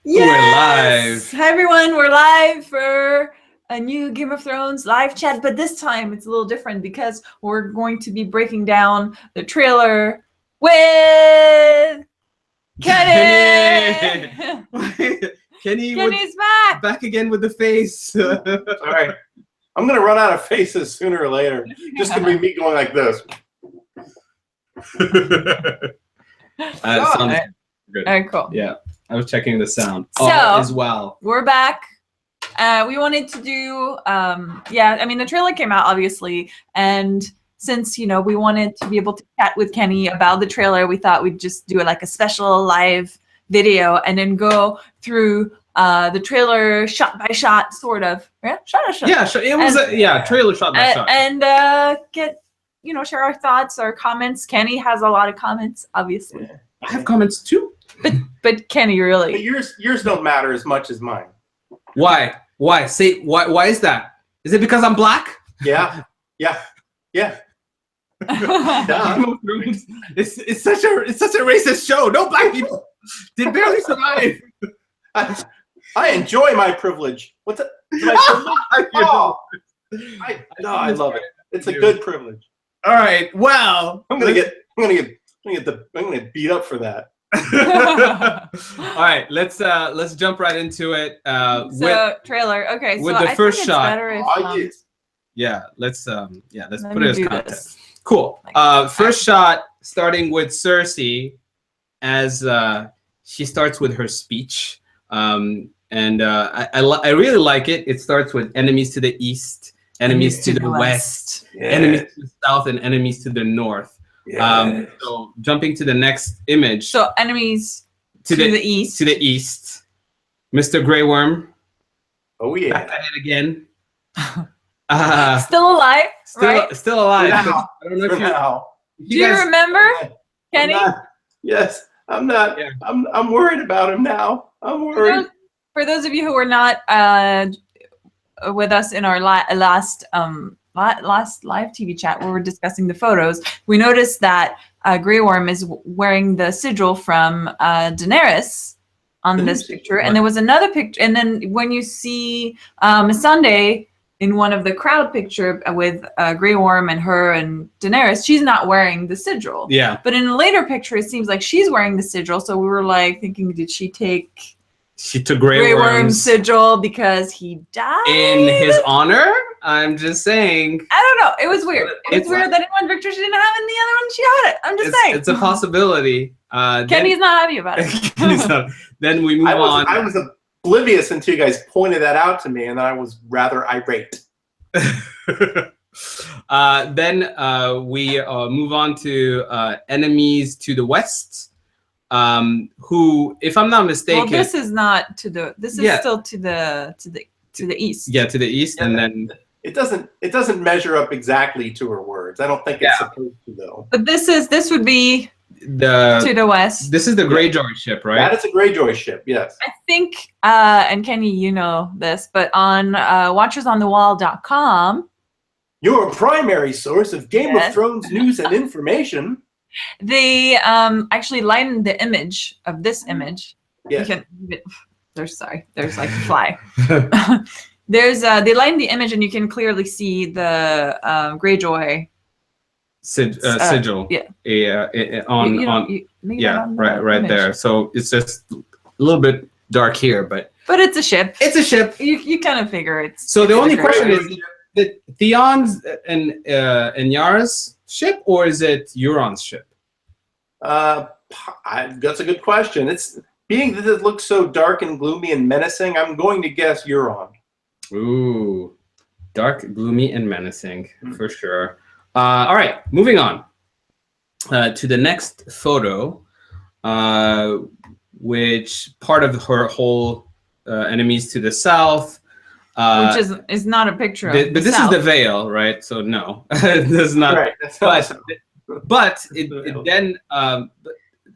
Yes! We're live. Hi everyone, we're live for a new Game of Thrones live chat, but this time it's a little different because we're going to be breaking down the trailer with Kenny! Kenny's back again with the face. All right. I'm going to run out of faces sooner or later. Just going to be me going like this. Sounds good. All right, cool. Yeah, I was checking the sound as well. We're back. We wanted to do, the trailer came out obviously, and since we wanted to be able to chat with Kenny about the trailer, we thought we'd just do like a special live video and then go through the trailer shot by shot, sort of. Yeah, shot by shot. Yeah, it was trailer shot by shot. And get share our thoughts, our comments. Kenny has a lot of comments, obviously. I have comments too. But Kenny, really? But yours don't matter as much as mine. Why? Why? Say why is that? Is it because I'm black? Yeah. It's such a racist show. No black people did barely survive. I enjoy my privilege. What's it? My privilege? I love it. It's a good privilege. All right. Well, I'm gonna get beat up for that. All right, let's jump right into it. Trailer. Okay, with so the first shot. Let's put it as context. Cool. First shot, starting with Cersei, as she starts with her speech, and I really like it. It starts with enemies to the east, enemies to the west, enemies to the south, and enemies to the north. Yeah. So jumping to the next image. So enemies to the east. To the east. Mr. Grey Worm. Oh yeah. Back at it again. Still alive. Right? Still alive. Now. I don't know if Do you remember, Kenny? Yes, I'm not. Yeah. I'm worried about him now. I'm worried. For those of you who were not with us in our last live TV chat where we're discussing the photos, we noticed that Grey Worm is wearing the sigil from Daenerys on this picture, and there was another picture. And then when you see Sunday in one of the crowd picture with Grey Worm and her and Daenerys, she's not wearing the sigil. Yeah. But in a later picture, it seems like she's wearing the sigil. So we were like thinking, did she take? She took Grey Worm's sigil because he died in his honor. I'm just saying. I don't know. It was weird. It was weird that in one picture she didn't have it, and the other one she had it. I'm just saying. It's a possibility. Kenny's not happy about it. Then we move on. I was oblivious until you guys pointed that out to me, and I was rather irate. Then we move on to enemies to the west. Who, if I'm not mistaken, well, this is not to the. This is still to the east. Yeah, to the east, and then it doesn't measure up exactly to her words. I don't think it's supposed to though. But this would be to the west. This is the Greyjoy ship, right? That is a Greyjoy ship. Yes. I think, and Kenny, you know this, but on WatchersOnTheWall.com, your primary source of Game of Thrones news and information. They actually lightened the image of this image. Yes. There's like a fly. They lightened the image, and you can clearly see the Greyjoy sigil. Right there. So it's just a little bit dark here, but it's a ship. It's a ship. You kind of figure it's. So the only question is that Theon's and Yara's ship, or is it Euron's ship? That's a good question. It's being that it looks so dark and gloomy and menacing. I'm going to guess Euron. Ooh, dark, gloomy, and menacing for sure. All right, moving on to the next photo, which part of her whole enemies to the south. Which is not a picture of but this south. is the veil, right? So no, this is not. Right. But it then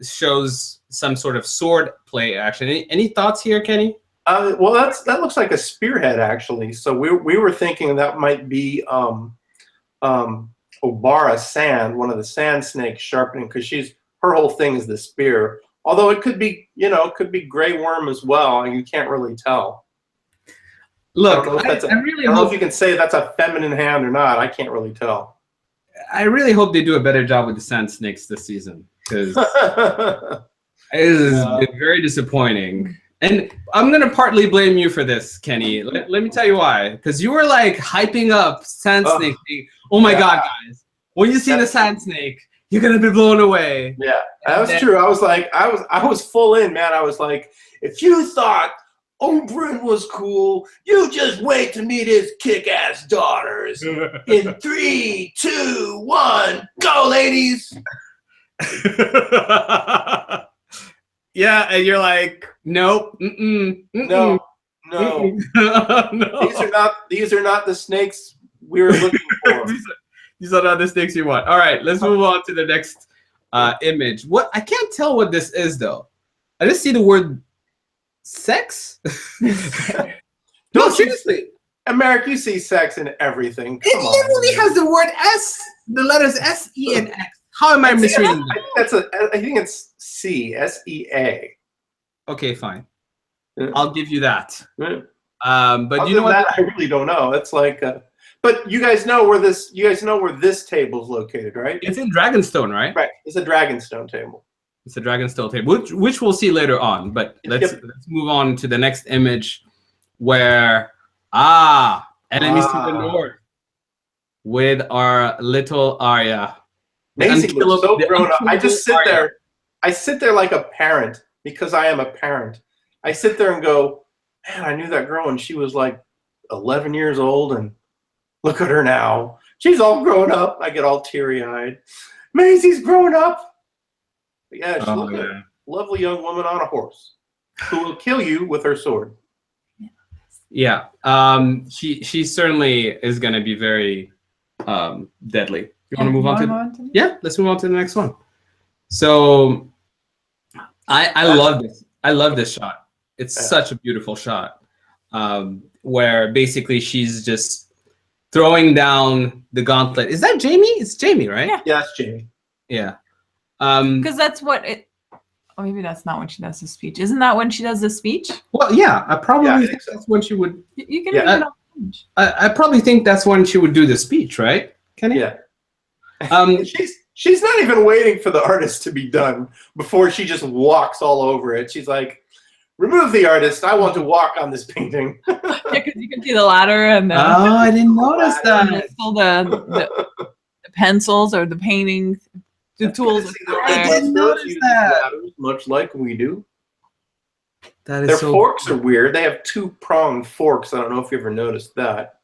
shows some sort of sword play action. Any thoughts here, Kenny? Well, that looks like a spearhead actually. So we were thinking that might be Obara Sand, one of the sand snakes sharpening, because her whole thing is the spear. Although it could be, you know, it could be Grey Worm as well, and you can't really tell. Look, I don't know if you can say that's a feminine hand or not. I can't really tell. I really hope they do a better job with the sand snakes this season, because it has been very disappointing. And I'm gonna partly blame you for this, Kenny. Let me tell you why. Because you were like hyping up sand snake. Oh my god, guys! When you see the sand snake, you're gonna be blown away. Yeah, that was true. I was like, I was full in, man. I was like, if you thought Oberyn was cool, you just wait to meet his kick-ass daughters. In 3, 2, 1, go, ladies. Yeah, and you're like, nope, no. no. These are not the snakes we were looking for. These are not the snakes you want. All right, let's move on to the next image. What I can't tell what this is though. I just see the word sex. No, seriously. Americ, you see sex in everything. Come it literally has the word S, the letters S, E, and X. How am I misreading that? I think it's C, S-E-A. Okay, fine. Yeah. I'll give you that. Yeah. But other you know what? That, I really don't know. It's like, but you guys know where this. You guys know where this table is located, right? It's in Dragonstone, right? Right. It's a Dragonstone table. It's a Dragonstone table, which we'll see later on. But let's move on to the next image, where enemies to the north with our little Arya. Maisie looks so grown up. I just sit there. I sit there like a parent because I am a parent. I sit there and go, man, I knew that girl when she was like 11 years old, and look at her now. She's all grown up. I get all teary-eyed. Maisie's grown up. But yeah, she's a lovely young woman on a horse who will kill you with her sword. Yeah, she certainly is going to be very deadly. You want to move on to? Yeah, let's move on to the next one. So, I love this. I love this shot. It's such a beautiful shot, where basically she's just throwing down the gauntlet. Is that Jamie? It's Jamie, right? Yeah, it's Jamie. Yeah. Because that's what it. Oh, maybe that's not when she does the speech. Isn't that when she does the speech? Well, yeah, I probably think that's when she would. You can read it on page. I probably think that's when she would do the speech, right? Kenny? Yeah. She's not even waiting for the artist to be done before she just walks all over it. She's like, remove the artist. I want to walk on this painting. Yeah, because you can see the ladder and the. Oh, I didn't notice that. Still the pencils or the painting, the tools. I didn't notice that. Much like we do. That is Their so forks are weird. They have 2-pronged forks. I don't know if you ever noticed that.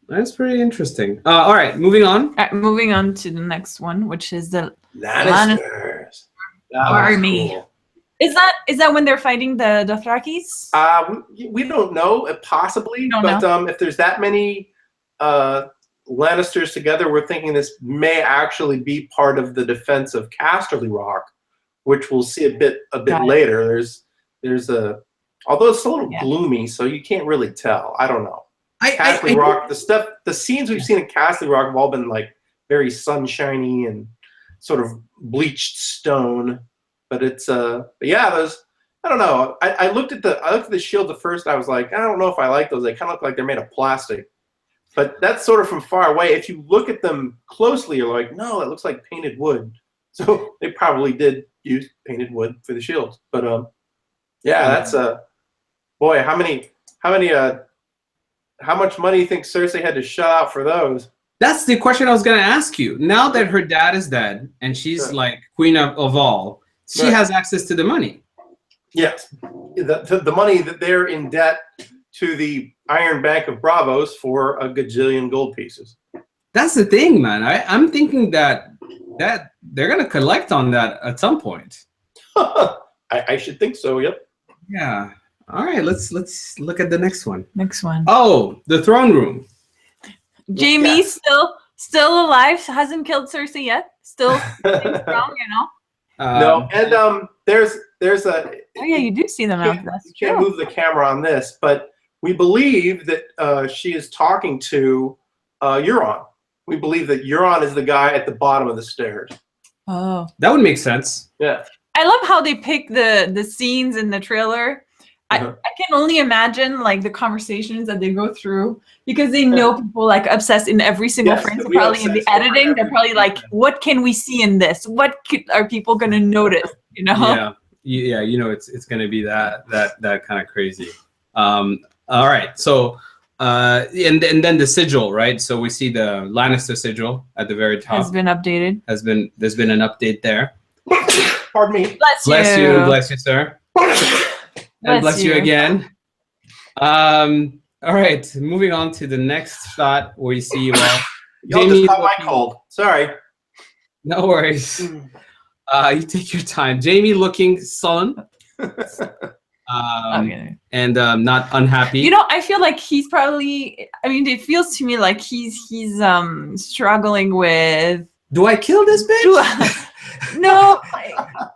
That's pretty interesting. All right, moving on. All right, moving on to the next one, which is the Lannisters. Army. Cool. Is that when they're fighting the Dothrakis? We don't know. Possibly, but if there's that many Lannisters together, we're thinking this may actually be part of the defense of Casterly Rock, which we'll see a bit later. There's a, although it's a little gloomy, so you can't really tell. I don't know. Casterly Rock, the scenes we've seen in Casterly Rock have all been like very sunshiny and sort of bleached stone. But it's but yeah, those, I don't know. I looked at the shields at first. I was like, I don't know if I like those. They kind of look like they're made of plastic. But that's sort of from far away. If you look at them closely, you're like, no, it looks like painted wood. So they probably did use painted wood for the shields. But yeah, that's boy, how much money do you think Cersei had to shell out for those? That's the question I was going to ask you. Now that her dad is dead and she's like queen of all, she has access to the money. Yes. The money that they're in debt to the Iron Bank of Bravos for a gajillion gold pieces. That's the thing, man. I'm thinking that they're going to collect on that at some point. I should think so, yep. Yeah. All right, let's look at the next one. Next one. Oh, the throne room. Jamie still alive. Hasn't killed Cersei yet. Still strong, you know. No, and there's a. Oh yeah, you do see them out. You can't move the camera on this, but we believe that she is talking to Euron. We believe that Euron is the guy at the bottom of the stairs. Oh, that would make sense. Yeah. I love how they pick the scenes in the trailer. I can only imagine like the conversations that they go through because they know people like obsessed in every single frame. So probably in the editing, they're probably like, "What can we see in this? What are people gonna notice?" You know? Yeah. You know, it's gonna be that kind of crazy. All right. So, and then the sigil, right? So we see the Lannister sigil at the very top. Has been updated. There's been an update there. Pardon me. Bless you, sir. And bless you again. All right, moving on to the next shot where you see Y'all just caught my cold. Sorry. No worries. You take your time. Jamie looking sullen. And not unhappy. You know, I feel like he's probably. I mean, it feels to me like he's struggling with. Do I kill this bitch? No. Do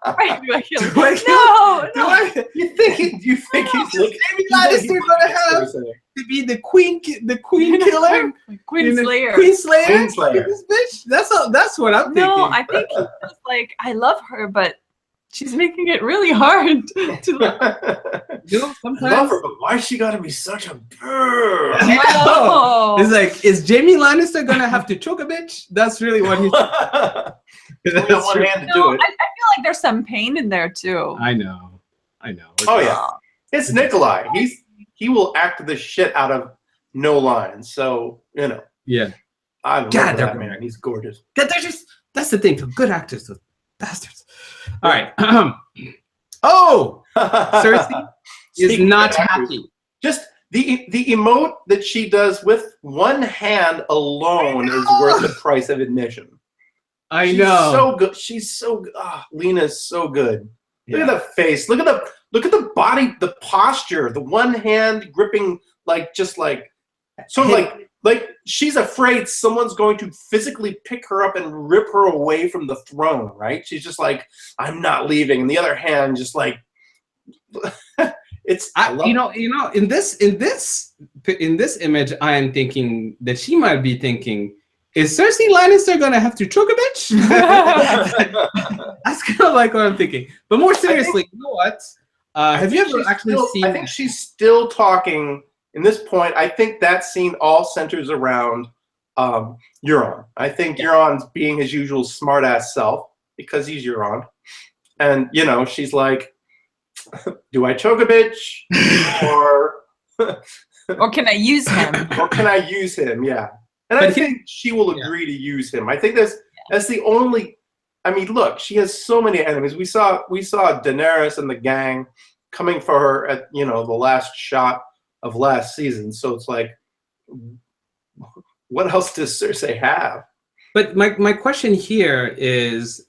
I kill? No. You think he's Jamie Lannister gonna have to be the queen killer? Queen Slayer. Queen Slayer. This bitch. That's what I'm thinking. No, I think he's just like, I love her, but she's making it really hard to. You know, sometimes I love her, but why she gotta be such a girl? No. It's like, is Jamie Lannister gonna have to choke a bitch? That's really what he's. Only on one hand to do it. I feel like there's some pain in there too. I know. Oh yeah, it's Nikolai. He will act the shit out of no lines. So you know. Yeah. I love that man. He's gorgeous. That's the thing. Good actors, those bastards. All right. Oh, Cersei is not happy. Just the emote that she does with one hand alone is worth the price of admission. She's so good. She's so good. Lena's so good. Look at the face. Look at the body, the posture, the one hand gripping like she's afraid someone's going to physically pick her up and rip her away from the throne, right? She's just like, I'm not leaving. And the other hand just like in this image, I am thinking that she might be thinking, is Cersei Lannister gonna have to choke a bitch? That's kind of like what I'm thinking. But more seriously, you know what? Have you ever actually seen? I think she's still talking. In this point, I think that scene all centers around Euron. I think Euron's being his usual smart-ass self because he's Euron. And, you know, she's like, do I choke a bitch? Or can I use him? Or can I use him? Yeah. And I think she will agree to use him. I think that's the only. I mean, look, she has so many enemies. We saw Daenerys and the gang coming for her at the last shot of last season. So it's like, what else does Cersei have? But my question here is,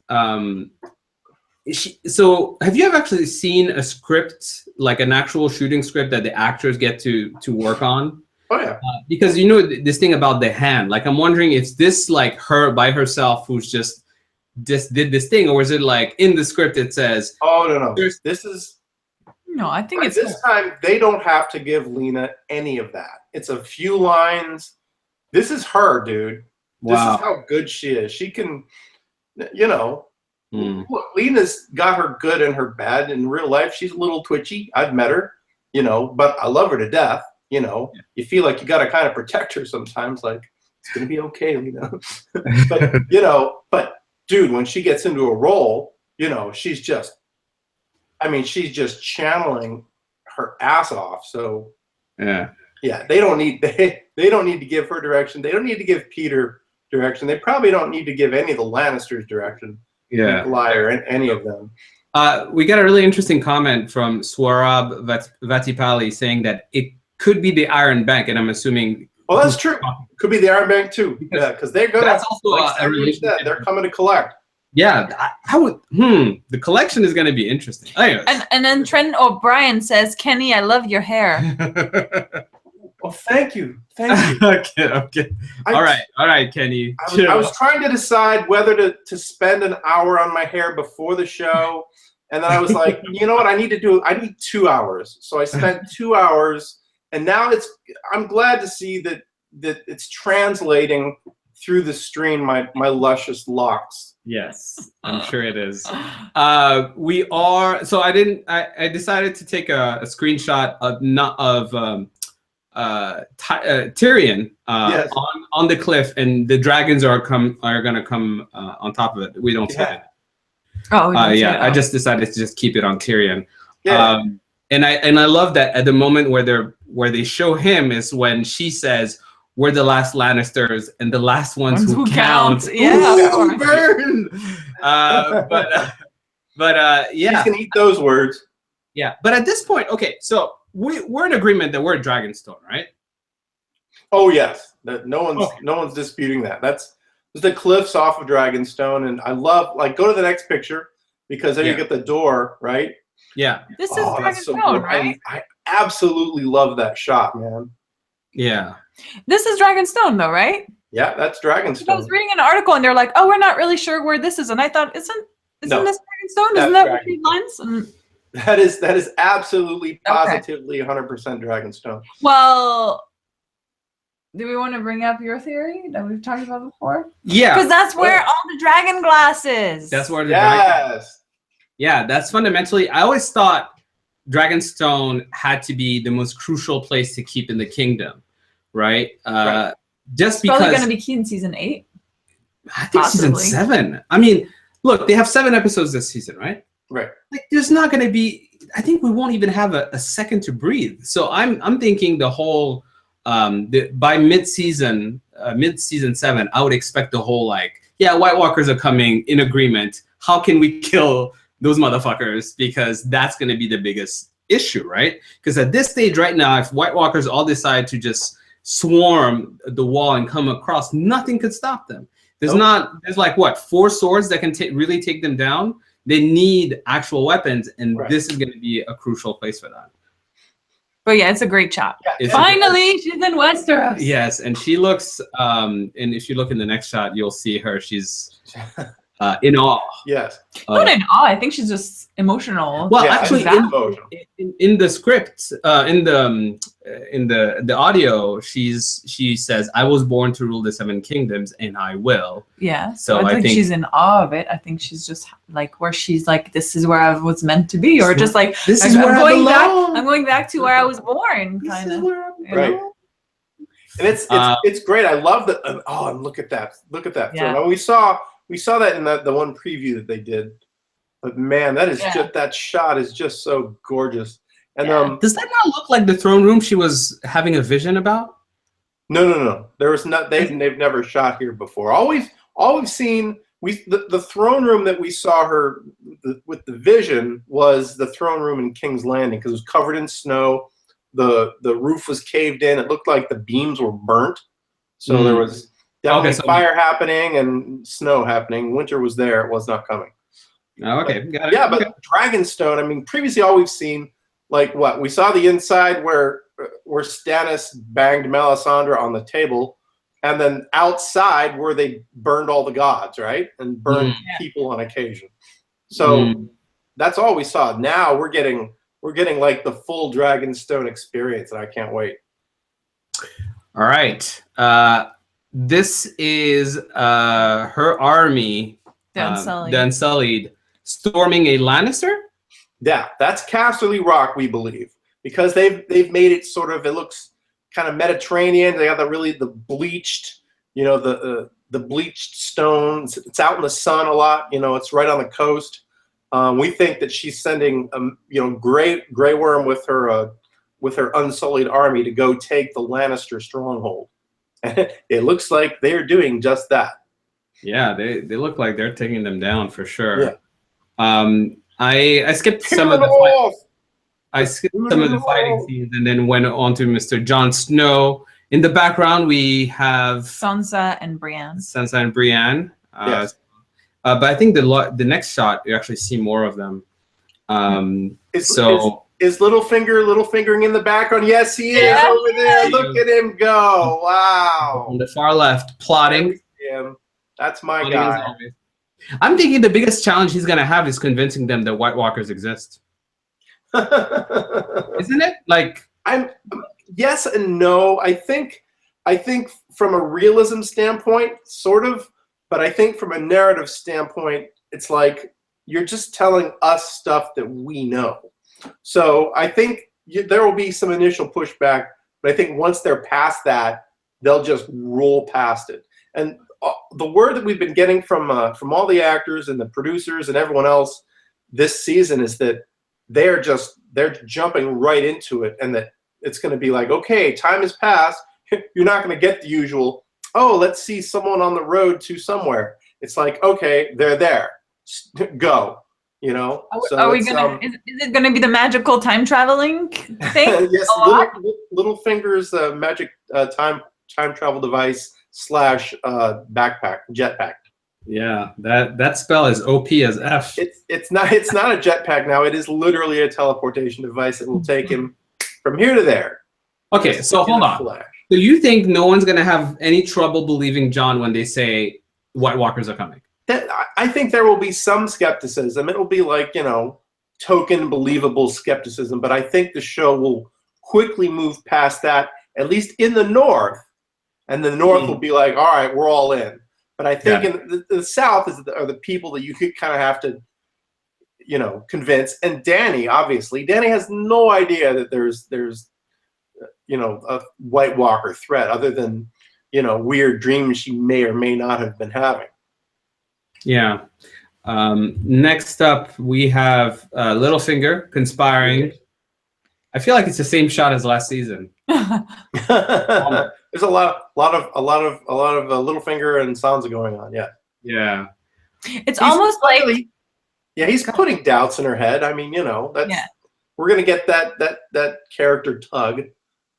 so have you ever actually seen a script, like an actual shooting script that the actors get to work on? Oh yeah. Because this thing about the hand, like I'm wondering if this like her by herself who's just did this thing, or is it like in the script it says? Oh no. This is. No, I think it's this time they don't have to give Lena any of that. It's a few lines. This is her, dude. Wow. This is how good she is. She can, look, Lena's got her good and her bad. In real life, she's a little twitchy. I've met her, but I love her to death. You feel like you got to kind of protect her sometimes. Like, it's going to be okay, Lena. But dude, when she gets into a role, she's just channeling her ass off. So yeah, they don't need to give her direction. They don't need to give Peter direction. They probably don't need to give any of the Lannisters direction. Yeah, Nikolai or any of them. We got a really interesting comment from Swarab Vatipali saying that it could be the Iron Bank, and I'm assuming. Well, that's true. Could be the Iron Bank too. Because they're gonna. That's also a relationship. They're coming to collect. Yeah, the collection is going to be interesting. Anyways. And then Trent O'Brien says, Kenny, I love your hair. Well, thank you. Okay. All right, Kenny. I was trying to decide whether to spend an hour on my hair before the show, and then I was like, you know what, I need 2 hours. So I spent 2 hours, and now I'm glad to see that it's translating through the stream my luscious locks. Yes, I'm sure it is. We are. So I decided to take a screenshot of Tyrion Yes. on the cliff, and the dragons are gonna come on top of it. We don't see it. Oh, yeah. I just decided to just keep it on Tyrion. Yeah. And I love that at the moment where they show him is when she says, "We're the last Lannisters and the last ones who count." Yeah, Ooh, burn. But yeah, she's gonna eat those words. Yeah, but at this point, okay, so we're in agreement that we're Dragonstone, right? Oh yes, no one's disputing that. That's the cliffs off of Dragonstone, and I love go to the next picture because there you get the door, right? Yeah. This is Dragonstone, right? I absolutely love that shot, man. Yeah. This is Dragonstone, though, right? Yeah, that's Dragonstone. I was reading an article, and they're like, "Oh, we're not really sure where this is," and I thought, "Isn't this Dragonstone? Isn't that what she lines?" And that is absolutely positively 100% Dragonstone. Well, do we want to bring up your theory that we've talked about before? Yeah. Because that's where all the dragon glass is. That's where the dragon. Yeah, that's fundamentally. I always thought Dragonstone had to be the most crucial place to keep in the kingdom, right? Just because probably going to be key in season 8. I think season 7. I mean, look, they have 7 episodes this season, right? Right. Like, there's not going to be. I think we won't even have a second to breathe. So I'm thinking the whole by mid-season 7, I would expect the whole White Walkers are coming in agreement. How can we kill those motherfuckers? Because that's going to be the biggest issue, right? Because at this stage right now, if White Walkers all decide to just swarm the wall and come across, nothing could stop them. There's there's 4 swords that can really take them down. They need actual weapons, and this is going to be a crucial place for that. But yeah, it's a great shot. Yeah, finally, she's in Westeros. Yes, and she looks. And if you look in the next shot, you'll see her. She's in awe. Yes. Not in awe. I think she's just emotional. Well, actually, in the script, in the audio, she says, "I was born to rule the 7 kingdoms, and I will." Yeah. So I think she's in awe of it. I think she's just where she's "This is where I was meant to be," or just "This is where I belong. I'm going back to where I was born," kind of. Right. And it's great. I love that. Oh, and look at that! Look at that! Yeah. We saw that in the one preview that they did. But man, that is just that shot is just so gorgeous. And does that not look like the throne room she was having a vision about? No. There was not. They've never shot here before. All we've seen the throne room that we saw her with the vision was the throne room in King's Landing because it was covered in snow. The roof was caved in. It looked like the beams were burnt. So there was definitely fire happening and snow happening. Winter was there. It was not coming. Oh, okay. Got it. Yeah, but Dragonstone, I mean, previously all we've seen, we saw the inside where Stannis banged Melisandre on the table, and then outside where they burned all the gods, right? And burned people on occasion. So that's all we saw. Now we're getting the full Dragonstone experience, and I can't wait. All right. This is her army done sullied. Storming a Lannister? Yeah, that's Casterly Rock, we believe, because they've made it sort of. It looks kind of Mediterranean. They got the bleached, the bleached stones. It's out in the sun a lot. It's right on the coast. We think that she's sending Grey Worm with her unsullied army to go take the Lannister stronghold. And it looks like they're doing just that. Yeah, they look like they're taking them down for sure. Yeah. I skipped some of the fighting scenes and then went on to Mr. Jon Snow. In the background, we have Sansa and Brienne. Yes. But I think the next shot you actually see more of them. Is Littlefingering in the background? Yes, he is over there. Look at him go! Wow. On the far left, plotting. That's my guy. I'm thinking the biggest challenge he's gonna have is convincing them that White Walkers exist. Isn't it? I'm yes and no. I think from a realism standpoint, sort of, but I think from a narrative standpoint, it's like you're just telling us stuff that we know. So I think there will be some initial pushback, but I think once they're past that, they'll just roll past it. And the word that we've been getting from all the actors and the producers and everyone else this season is that they're jumping right into it, and that it's going to be like, okay, time has passed. You're not going to get the usual, oh, let's see someone on the road to somewhere. It's like, okay, they're there. Go. You know. Are we gonna? Is it gonna be the magical time traveling thing? Yes, Littlefinger's magic time travel device / backpack jetpack. Yeah, that spell is OP as F. It's not a jetpack now. It is literally a teleportation device that will take him from here to there. Okay, so hold on. So you think no one's gonna have any trouble believing John when they say White Walkers are coming? I think there will be some skepticism. It will be like, you know, token believable skepticism, but I think the show will quickly move past that, at least in the North, and the North will be like, all right, we're all in. But I think in the South are the people that you could kind of have to, you know, convince. And Danny, obviously, Danny has no idea that there's you know, a White Walker threat other than, you know, weird dreams she may or may not have been having. Yeah. Next up, we have Littlefinger conspiring. I feel like it's the same shot as last season. There's a lot of Littlefinger and Sansa going on. Yeah. Yeah. It's almost like he's putting doubts in her head. I mean, you know, we're gonna get that character tug,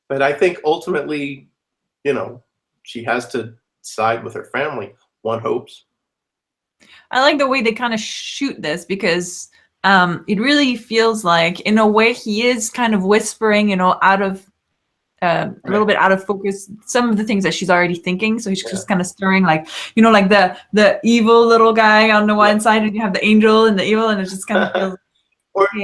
but I think ultimately, you know, she has to side with her family. One hopes. I like the way they kind of shoot this because it really feels like, in a way, he is kind of whispering, you know, out of a little bit out of focus, some of the things that she's already thinking. So he's just kind of stirring, like, you know, like the evil little guy on the one side, and you have the angel and the evil, and it just kind of feels. More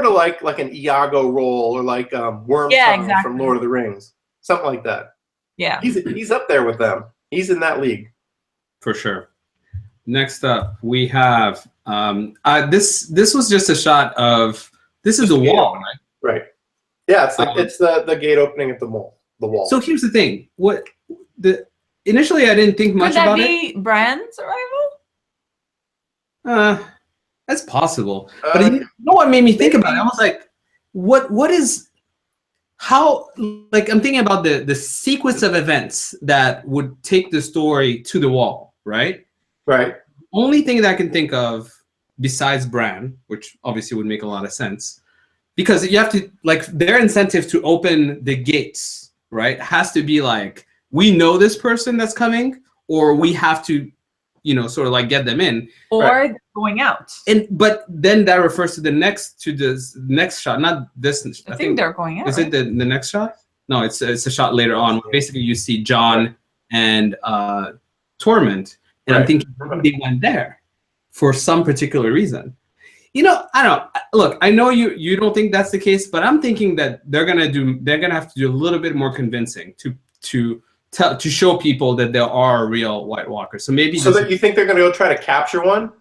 to like an Iago role, or like Wormtongue from Lord of the Rings, something like that. Yeah, he's up there with them. He's in that league. For sure. Next up, we have this was just a shot of this is a wall, right? Right. Yeah, it's the gate opening at the wall. The wall. So here's the thing. Initially I didn't think much about it. Could that be Bran's arrival? That's possible. But you know what made me think about it? I was like, what is how, like, I'm thinking about the sequence of events that would take the story to the wall, right? Right. Only thing that I can think of besides Bran, which obviously would make a lot of sense, because you have to, like, their incentive to open the gates, right, has to be like, we know this person that's coming, or we have to, you know, sort of like get them in, or going out. But then that refers to the next shot, not this. I think they're going out. Is it the next shot? No, it's a shot later on. Basically, you see John and Torment, and I'm thinking they went there for some particular reason. You know, I don't look. I know you don't think that's the case, but I'm thinking that they're gonna have to do a little bit more convincing to show people that there are real White Walkers. So maybe. So that you think they're gonna go try to capture one?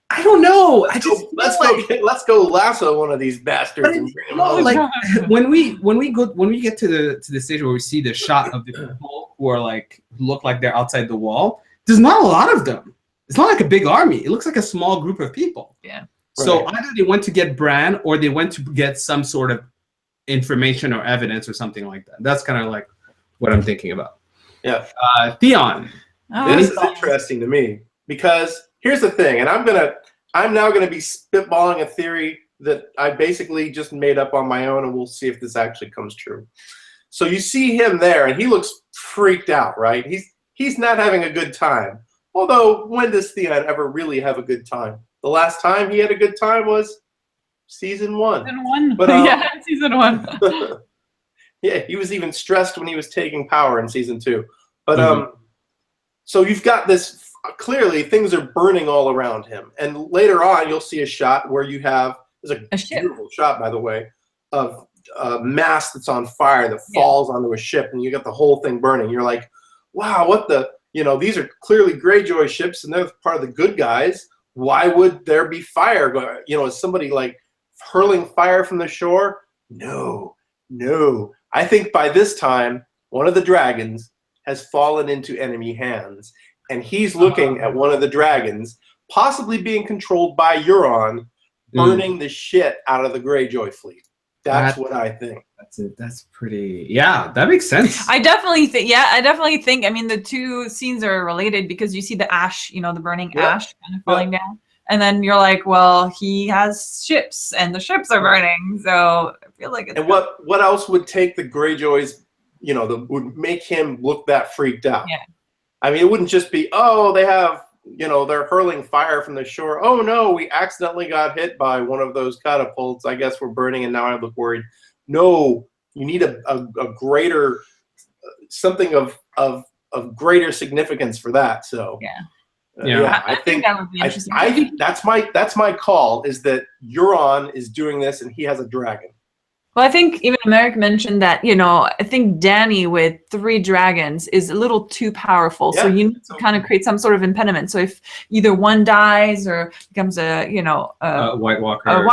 I don't know. Let's go lasso one of these bastards and bring them home. Like when we get to the stage where we see the shot of the people who are like look like they're outside the wall, there's not a lot of them. It's not like a big army. It looks like a small group of people. Yeah. So either they went to get Bran or they went to get some sort of information or evidence or something like that. That's kind of like what I'm thinking about. Yeah. Theon. This is interesting to me because here's the thing, and I'm now gonna be spitballing a theory that I basically just made up on my own, and we'll see if this actually comes true. So you see him there, and he looks freaked out, right? He's not having a good time. Although, when does Theon ever really have a good time? The last time he had a good time was season 1. Season 1. But, yeah, season 1. Yeah, he was even stressed when he was taking power in season 2. But so you've got this. Clearly, things are burning all around him. And later on, you'll see a shot where you have, there's a beautiful shot, by the way, of a mast that's on fire that falls onto a ship, and you got the whole thing burning. You're like, wow, what the, these are clearly Greyjoy ships and they're part of the good guys. Why would there be fire going? Is somebody like hurling fire from the shore? No. I think by this time, one of the dragons has fallen into enemy hands, and he's looking at one of the dragons, possibly being controlled by Euron, burning the shit out of the Greyjoy fleet. That's what I think. That's pretty. Yeah, that makes sense. I definitely think. Yeah, I definitely think. I mean, the two scenes are related because you see the ash, the burning ash kind of falling down, and then you're like, well, he has ships, and the ships are burning. So I feel like. And what else would take the Greyjoys? That would make him look that freaked out. Yeah. I mean, it wouldn't just be, oh, they have. They're hurling fire from the shore. Oh no, we accidentally got hit by one of those catapults. I guess we're burning, and now I look worried. No, you need a greater, something of greater significance for that. So I think that would be interesting. I think that's my call, is that Euron is doing this, and he has a dragon. Well, I think even Americ mentioned that, I think Dany with 3 dragons is a little too powerful. So you need to kind of create some sort of impediment. So if either one dies or becomes a White Walker, or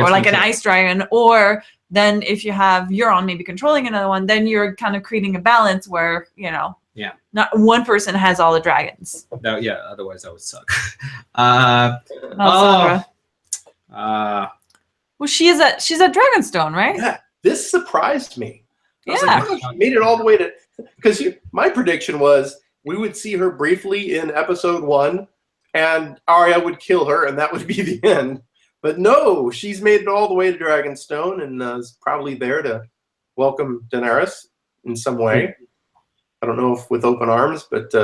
like an ice dragon, or then if you have Euron maybe controlling another one, then you're kind of creating a balance where, not one person has all the dragons. Otherwise that would suck. Well, she's at Dragonstone, right? Yeah, this surprised me. Yeah, like, she made it all the way to, because my prediction was we would see her briefly in episode 1, and Arya would kill her, and that would be the end. But no, she's made it all the way to Dragonstone, and is probably there to welcome Daenerys in some way. I don't know if with open arms, but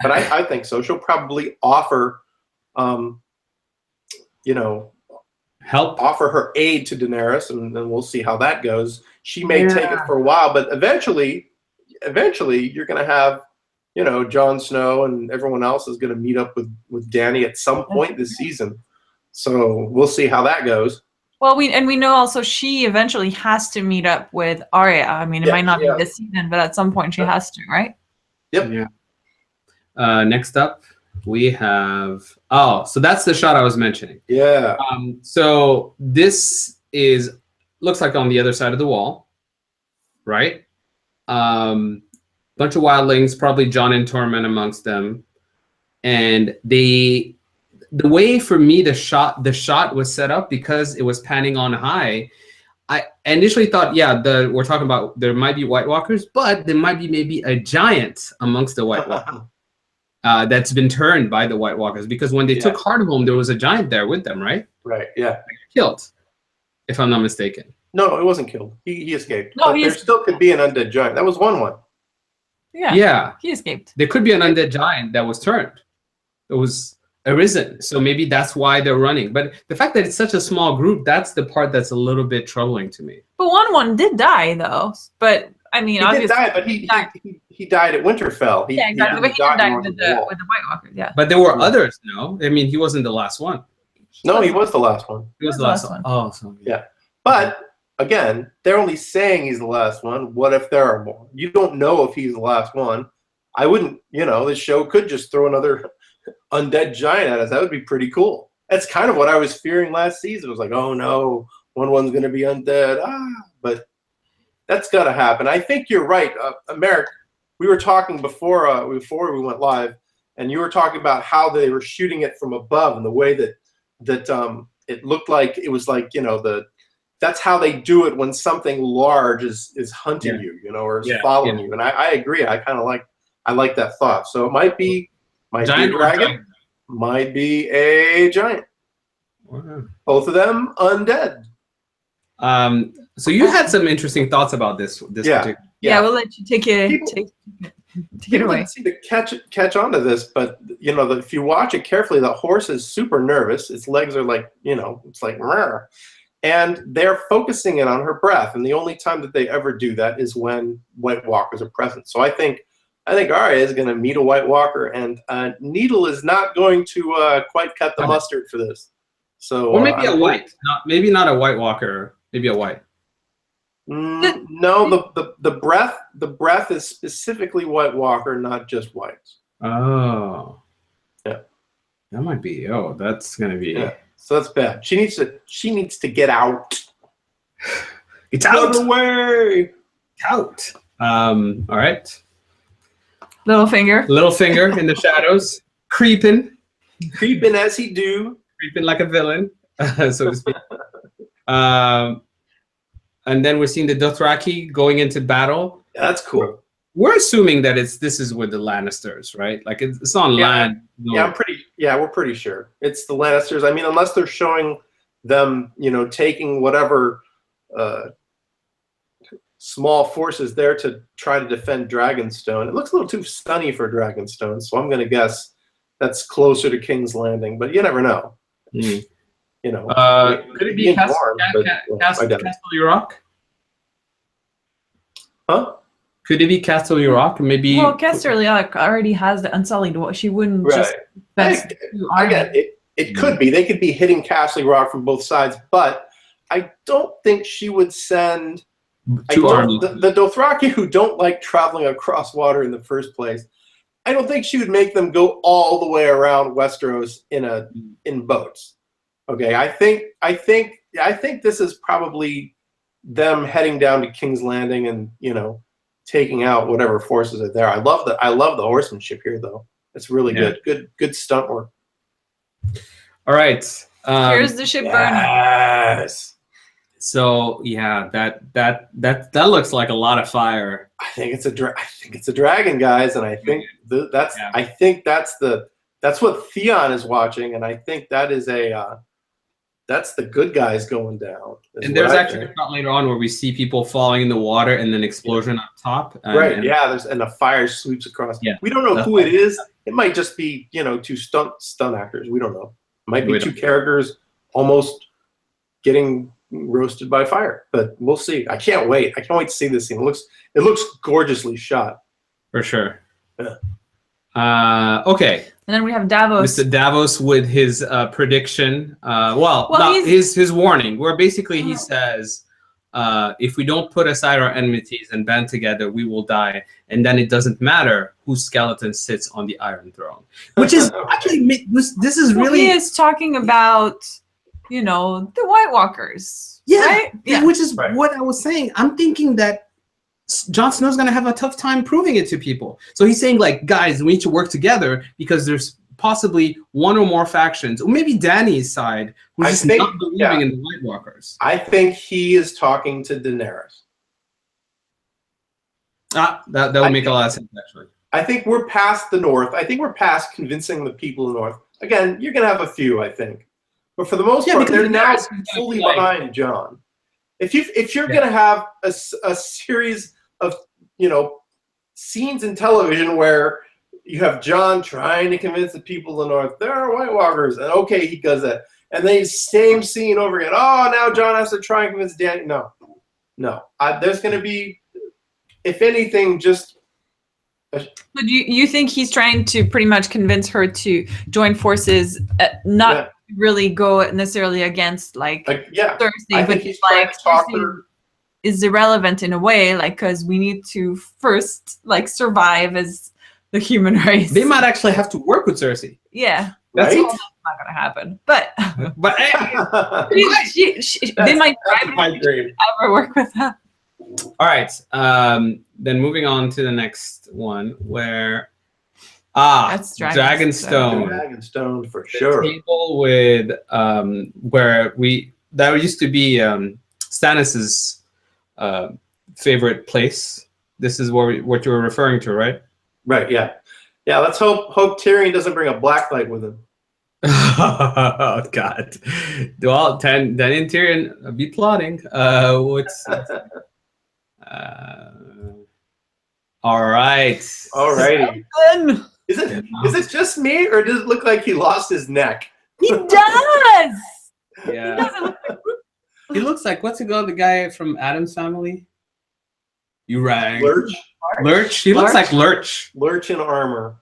I think so. She'll probably offer, offer her aid to Daenerys, and then we'll see how that goes. She may take it for a while, but eventually you're going to have, Jon Snow and everyone else is going to meet up with Dany at some point this season. So we'll see how that goes. Well, we know also she eventually has to meet up with Arya. I mean, it might not be this season, but at some point she has to, right? Yep. Yeah. Next up, we have, so that's the shot I was mentioning. Yeah. So this looks like on the other side of the wall, right? Bunch of wildlings, probably Jon and Tormund amongst them. And the way for me the shot was set up, because it was panning on high, I initially thought, we're talking about there might be White Walkers, but there might be maybe a giant amongst the White Walkers. That's been turned by the White Walkers, because when they took Hardhome, there was a giant there with them, right? Right. Yeah. Killed, if I'm not mistaken. No, it wasn't killed. He escaped. No, there still could be an undead giant. That was one. Yeah. He escaped. There could be an undead giant that was turned. It was arisen. So maybe that's why they're running. But the fact that it's such a small group, that's the part that's a little bit troubling to me. But one did die though. But I mean, he did die, but he died at Winterfell. Exactly. But he died with the White Walkers. Yeah. But there were others. No, I mean, he wasn't the last one. No, he was the last one. He was the last one. Oh, so yeah. But again, they're only saying he's the last one. What if there are more? You don't know if he's the last one. I wouldn't. This show could just throw another undead giant at us. That would be pretty cool. That's kind of what I was fearing last season. It was like, oh no, one's going to be undead. But that's got to happen. I think you're right, Americ. We were talking before we went live, and you were talking about how they were shooting it from above, and the way that it looked like it was like that's how they do it when something large is hunting you, or is following you. And I agree. I like that thought. So it might be a dragon, might be a giant. Wow. Both of them undead. So you had some interesting thoughts about this particular. Yeah, we'll let you take it away. Seem to catch on to this, but if you watch it carefully, the horse is super nervous. Its legs are like, it's like, rrr. And they're focusing in on her breath, and the only time that they ever do that is when White Walkers are present. So I think Arya is going to meet a White Walker, and Needle is not going to quite cut the mustard for this. So, or maybe maybe not a White Walker, maybe a white. No, the breath is specifically White Walker, not just whites. Oh. Yeah. That might be. Oh, that's gonna be. Yeah. So that's bad. She needs to get out. It's out. Run away. Out. All right. Little finger in the shadows, creeping as he do. Creeping like a villain, so to speak. And then we're seeing the Dothraki going into battle. Yeah, that's cool. We're assuming that this is with the Lannisters, right? Like it's on land. No. Yeah, we're pretty sure it's the Lannisters. I mean, unless they're showing them, taking whatever small forces there to try to defend Dragonstone. It looks a little too stunny for Dragonstone, so I'm going to guess that's closer to King's Landing, but you never know. Mm. Could it be Castle Rock? Huh? Could it be Castle Rock? Maybe. Well, Castle Rock already has the Unsullied. She wouldn't just. I get it. It could be. They could be hitting Castle Rock from both sides, but I don't think she would send. The Dothraki who don't like traveling across water in the first place, I don't think she would make them go all the way around Westeros in boats. Okay, I think this is probably them heading down to King's Landing and taking out whatever forces are there. I love the horsemanship here though. It's really good stunt work. All right. Here's the ship burning. Yes. So yeah, that looks like a lot of fire. I think it's a dragon, guys, and I think that's what Theon is watching, and I think that is that's the good guys going down. And there's actually a shot later on where we see people falling in the water and then explosion up top. And the fire sweeps across. Yeah, we don't know who it is. It might just be two stunt actors. We don't know. It might be two characters almost getting roasted by fire, but we'll see. I can't wait to see this scene. It looks gorgeously shot for sure. Okay, and then we have Davos. Mr. Davos with his prediction, his warning, where basically he says, if we don't put aside our enmities and band together, we will die, and then it doesn't matter whose skeleton sits on the Iron Throne. Which is actually this is really he is talking about the White Walkers. Yeah, right? Yeah. Which is what I was saying. I'm thinking that Jon Snow's going to have a tough time proving it to people. So he's saying, like, guys, we need to work together because there's possibly one or more factions, or maybe Dany's side, who's not believing in the White Walkers. I think he is talking to Daenerys. That would make a lot of sense, actually. I think we're past the North. I think we're past convincing the people of the North. Again, you're going to have a few, I think. But for the most part, they're now fully behind Jon. If you're going to have a series of scenes in television where you have Jon trying to convince the people of the North there are White Walkers, and okay, he does that, and then same scene over again. Oh, now Jon has to try and convince Dany. No. There's going to be, if anything, just. But you think he's trying to pretty much convince her to join forces, not really go necessarily against Cersei, but he's like Cersei is irrelevant in a way, because we need to first survive as the human race. They might actually have to work with Cersei. Yeah, that's not gonna happen. But they might ever work with them. All right. Then moving on to the next one, where that's Dragonstone. Dragonstone for sure. The table with where that used to be Stannis's favorite place. This is what you were referring to, right? Right. Yeah. Let's hope Tyrion doesn't bring a blacklight with him. Oh God! Well, then in Tyrion be plotting. All right. Alrighty. Is it just me, or does it look like he lost his neck? He does. Yeah. He doesn't look like. He looks like, what's it called? The guy from Addams Family. You right. Lurch. He looks like Lurch. Lurch in armor.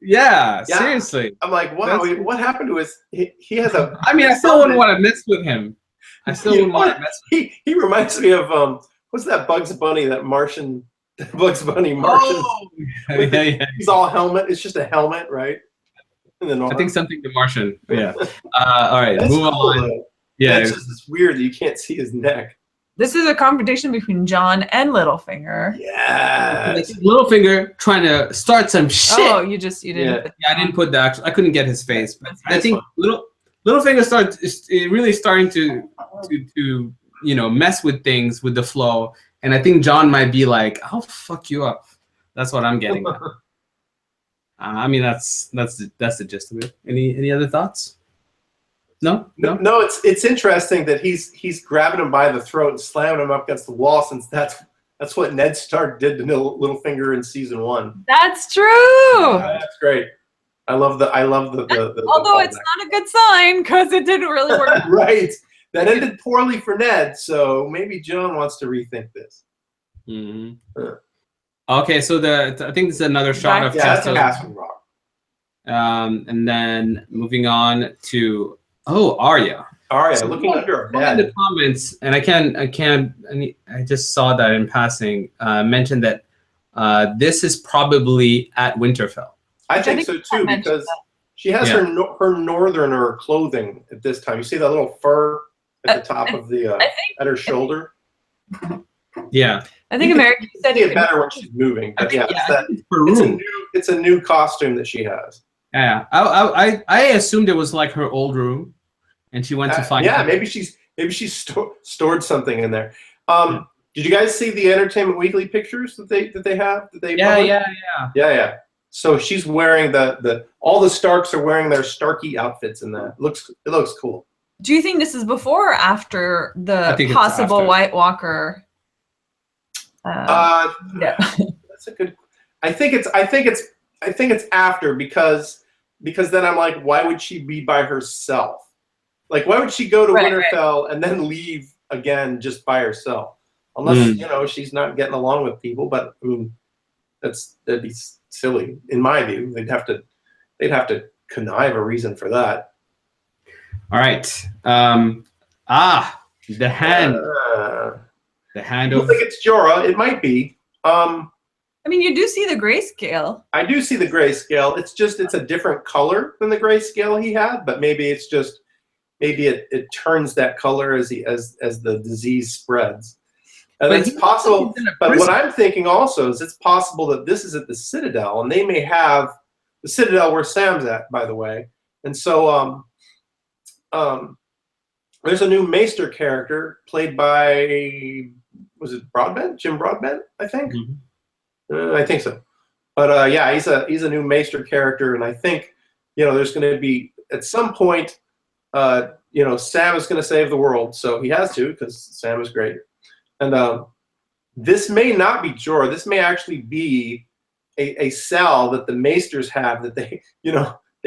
Yeah. Seriously. I'm like, wow. What happened to his? He has a. I mean, I still wouldn't want to mess with him. He reminds me of what's that Bugs Bunny, that Martian, Bugs Bunny Martian? Oh, yeah. He's all helmet. It's just a helmet, right? And then I think something the Martian. Yeah. All right, That's move cool, on. though. Yeah. It's just it's weird that you can't see his neck. This is a competition between John and Littlefinger. Yeah. Littlefinger trying to start some shit. Oh, you didn't. Yeah. Yeah, I didn't put the actual. I couldn't get his face, but I That's think Littlefinger is really starting to mess with things with the flow, and I think John might be like, "I'll fuck you up." That's what I'm getting at. I mean, that's the gist of it. Any other thoughts? No. No. It's interesting that he's grabbing him by the throat and slamming him up against the wall, since that's what Ned Stark did to Littlefinger in season 1. That's true. That's great. I love the Although it's not a good sign because it didn't really work. Right. That ended poorly for Ned, so maybe John wants to rethink this. Mm-hmm. Okay, so I think this is another shot of that's Castle Rock. And then moving on to Arya. Arya, So looking under a one in bed. the comments, and I just saw that in passing, mentioned that this is probably at Winterfell. I think so too, because she has her northerner clothing at this time. You see that little fur at the top of the at her shoulder. Yeah, I think Americ said it better when she's moving. But it's a new costume that she has. Yeah, I assumed it was like her old room, and she went to find. Yeah, maybe she's stored something in there. Did you guys see the Entertainment Weekly pictures that they have? Yeah. So she's wearing all the Starks are wearing their Starky outfits in that. It looks cool. Do you think this is before or after the possible White Walker? Yeah. That's a good. I think it's after, because then I'm like, why would she be by herself? Like, why would she go to Winterfell and then leave again just by herself? Unless she's not getting along with people. But I mean, that'd be silly in my view. They'd have to connive a reason for that. All right. The hand. The hand I don't think it's Jorah. It might be. I mean, you do see the grayscale. I do see the grayscale. It's a different color than the grayscale he had, but maybe it's just it turns that color as the disease spreads. And it's possible. But what I'm thinking also is it's possible that this is at the Citadel, and they may have the Citadel where Sam's at, by the way. And so there's a new Maester character played by, was it Broadbent? Jim Broadbent, I think. Mm-hmm. I think so. But yeah, he's a new Maester character, and I think there's going to be at some point Sam is going to save the world, so he has to, because Sam is great. And this may not be Jorah. This may actually be a cell that the Maesters have that they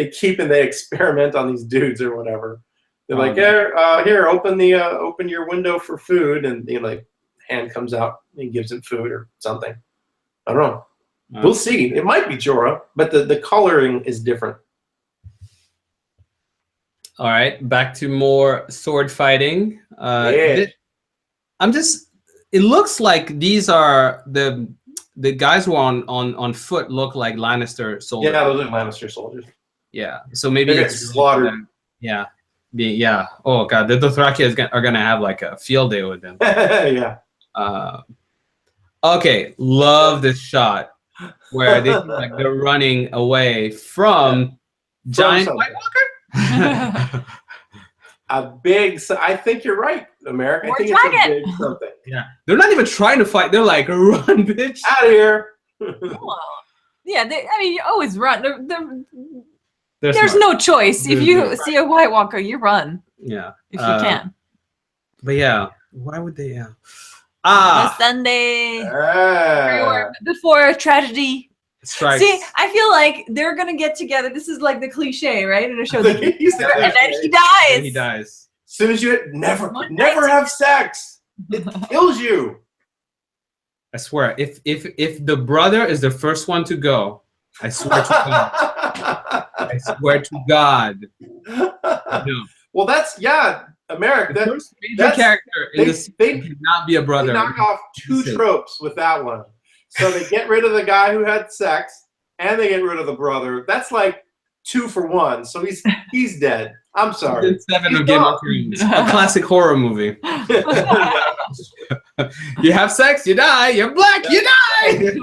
keep and they experiment on these dudes or whatever. They're like, here, open your window for food, and like hand comes out and he gives him food or something. I don't know. We'll see. It might be Jorah, but the coloring is different. All right, back to more sword fighting. It looks like these are the guys who are on foot look like Lannister soldiers. Yeah, those are Lannister soldiers. Yeah, so maybe it's slaughtered. Yeah. Oh god, the Dothraki are gonna have like a field day with them. Yeah. Okay, love this shot where they're running away from giant White Walker. I think you're right, Americ. I think it's a big something. Yeah, they're not even trying to fight. They're like, run, bitch, out of here. Yeah, you always run. There's no choice. If you see a White Walker, you run. Yeah, if you can. But yeah, why would they? Sunday before a tragedy strikes. See, I feel like they're gonna get together. This is like the cliche, right? In a show, and then he dies. He dies. As soon as you never have sex, it kills you. I swear, if the brother is the first one to go, I swear to God. I swear to God. No. Well, Americ, The first major character in this cannot be a brother. They knock off 2 tropes with that one. So they get rid of the guy who had sex, and they get rid of the brother. That's like 2 for 1. So he's dead. I'm sorry. Season 7 of Game of Thrones, a classic horror movie. You have sex, you die. You're black, you die.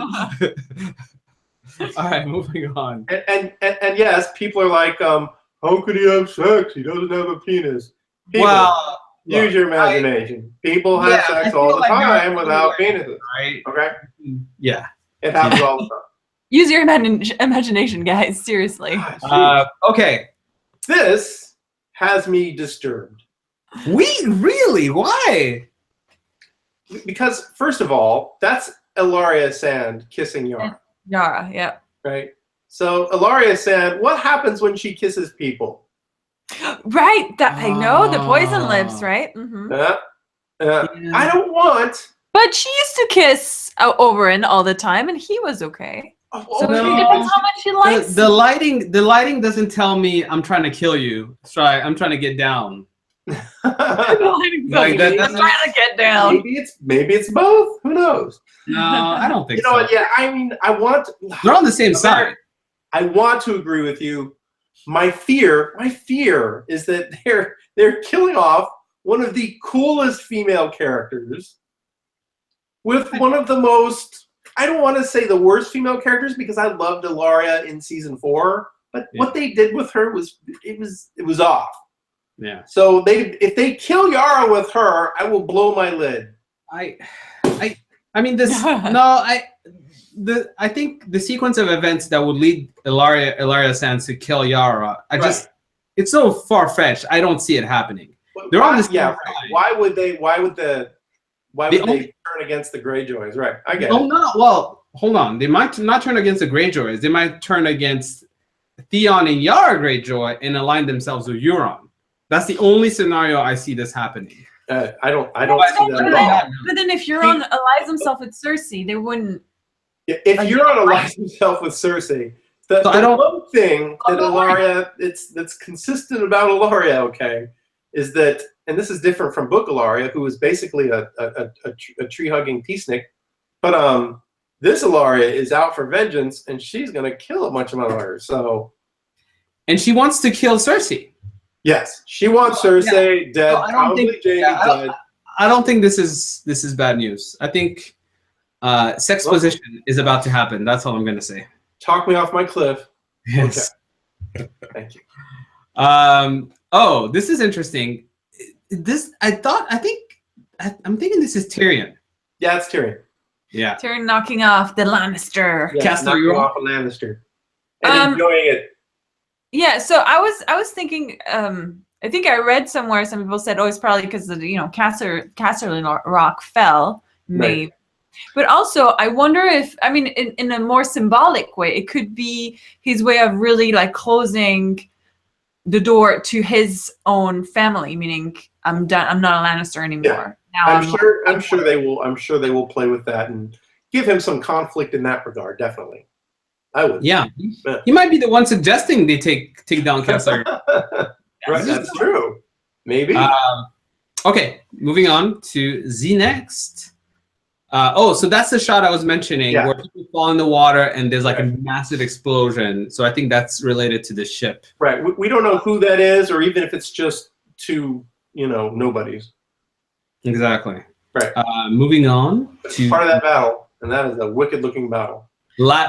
All right, moving on. And yes, people are like, how could he have sex? He doesn't have a penis. People, Well, use your imagination. People have sex all the time without penises. Right? Okay? Yeah. It happens all the time. Use your imagination, guys. Seriously. Okay. This has me disturbed. Really? Why? Because, first of all, that's Ilaria Sand kissing Yara. Yara, yeah. Right? So, Ilaria Sand, what happens when she kisses people? Right. That I know, the poison lips, right? Mm-hmm. I don't want. But she used to kiss Oberyn all the time, and he was okay. So it depends how much she likes. The lighting doesn't tell me I'm trying to kill you. Sorry, I'm trying to get down. Like that's trying to get down. Maybe it's both. Who knows? No, I don't think so. You know what? Yeah, I mean, I want. They're on the same side. I want to agree with you. My fear is that they're killing off one of the coolest female characters with one of the most, I don't want to say the worst female characters because I loved Ilaria in season 4, but what they did with her was off. Yeah. So if they kill Yara with her, I will blow my lid. I mean this I think the sequence of events that would lead Ilaria Sands to kill Yara, it's so far-fetched. I don't see it happening. They're on this side. Why would they turn against the Greyjoys? Right. I get it. No. Well, hold on. They might not turn against the Greyjoys. They might turn against Theon and Yara Greyjoy and align themselves with Euron. That's the only scenario I see this happening. I don't see that at all. But then if Euron allies himself with Cersei, they wouldn't. If Euron allies himself with Cersei, the one thing that Ilaria that's consistent about Ilaria, okay, is that, and this is different from Book Ilaria, who is basically a tree-hugging peacenik, but this Ilaria is out for vengeance, and she's gonna kill a bunch of others. So, and she wants to kill Cersei. Yes, she wants Cersei dead. Probably Jaime dead. I don't think this is bad news. I think sex position is about to happen. That's all I'm gonna say. Talk me off my cliff. Yes. Okay. Thank you. Oh, this is interesting. I'm thinking this is Tyrion. Yeah, it's Tyrion. Yeah. Tyrion knocking off the Lannister. Yeah, knocking off a Lannister. And enjoying it. Yeah, so I was thinking, I think I read somewhere some people said, oh, it's probably because of Casterly Rock fell, maybe. Right. But also, I wonder if, I mean, in a more symbolic way, it could be his way of really like closing the door to his own family, meaning I'm done. I'm not a Lannister anymore. Yeah. Now I'm sure they will play with that and give him some conflict in that regard. Definitely, I would. Yeah, he might be the one suggesting they take down Kessler. Right, that's true. Maybe. Okay, moving on to the next. So that's the shot I was mentioning where people fall in the water and there's like a massive explosion. So I think that's related to the ship. Right. We don't know who that is, or even if it's just two, nobodies. Exactly. Right. Moving on to part of that battle, and that is a wicked-looking battle.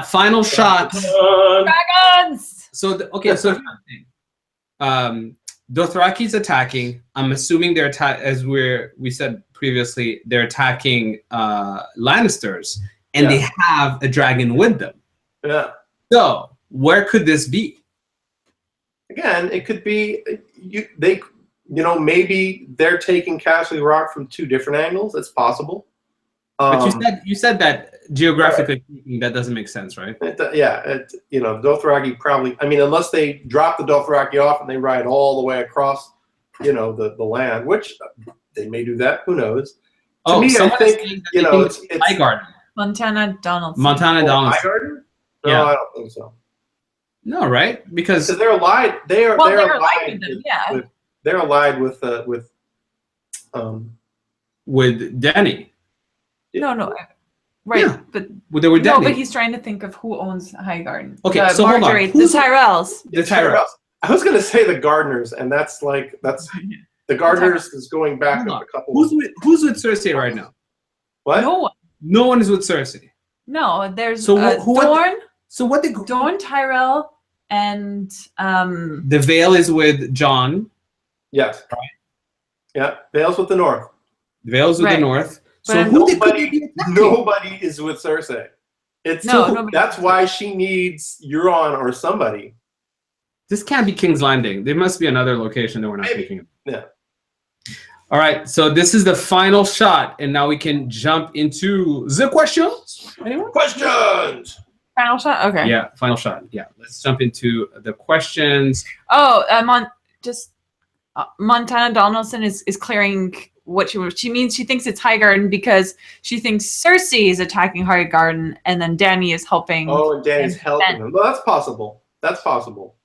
Final shot. Dragons. So Dothraki's attacking. I'm assuming they're as we said previously, they're attacking Lannisters, and they have a dragon with them. Yeah. So where could this be? Again, it could be maybe they're taking Castle Rock from 2 different angles. It's possible. But you said that geographically speaking, that doesn't make sense, right? Dothraki probably. I mean, unless they drop the Dothraki off and they ride all the way across, the land, which they may do that. Who knows? To me, I think it's Highgarden. Montana Donaldson. Highgarden? No, I don't think so. No, right? Because they're allied. They're allied. With them, they're allied with with Danny. No. Right, Yeah. but They were Danny. no, but he's trying to think of who owns Highgarden. Okay, the so hold on. Marjorie, the Tyrells. The Tyrells. I was going to say the Gardeners, and that's the Gardeners is going back up a couple. Who's with Cersei right now? What? No one. No one is with Cersei. No, there's Dorne. Dorne, Tyrell, and the Vale is with Jon. Yes. Right. Yeah, Vale's with the North. The Vale's with the North. So nobody is with Cersei. That's why she needs Euron or somebody. This can't be King's Landing. There must be another location that we're not thinking of. Yeah. All right, so this is the final shot, and now we can jump into the questions. Anyone? Questions! Final shot? Okay. Yeah, final shot. Yeah, let's jump into the questions. Oh, Montana Donaldson is clearing what she means. She thinks it's Highgarden because she thinks Cersei is attacking Highgarden, and then Danny is helping. Oh, and Danny's helping him. Well, that's possible. That's possible.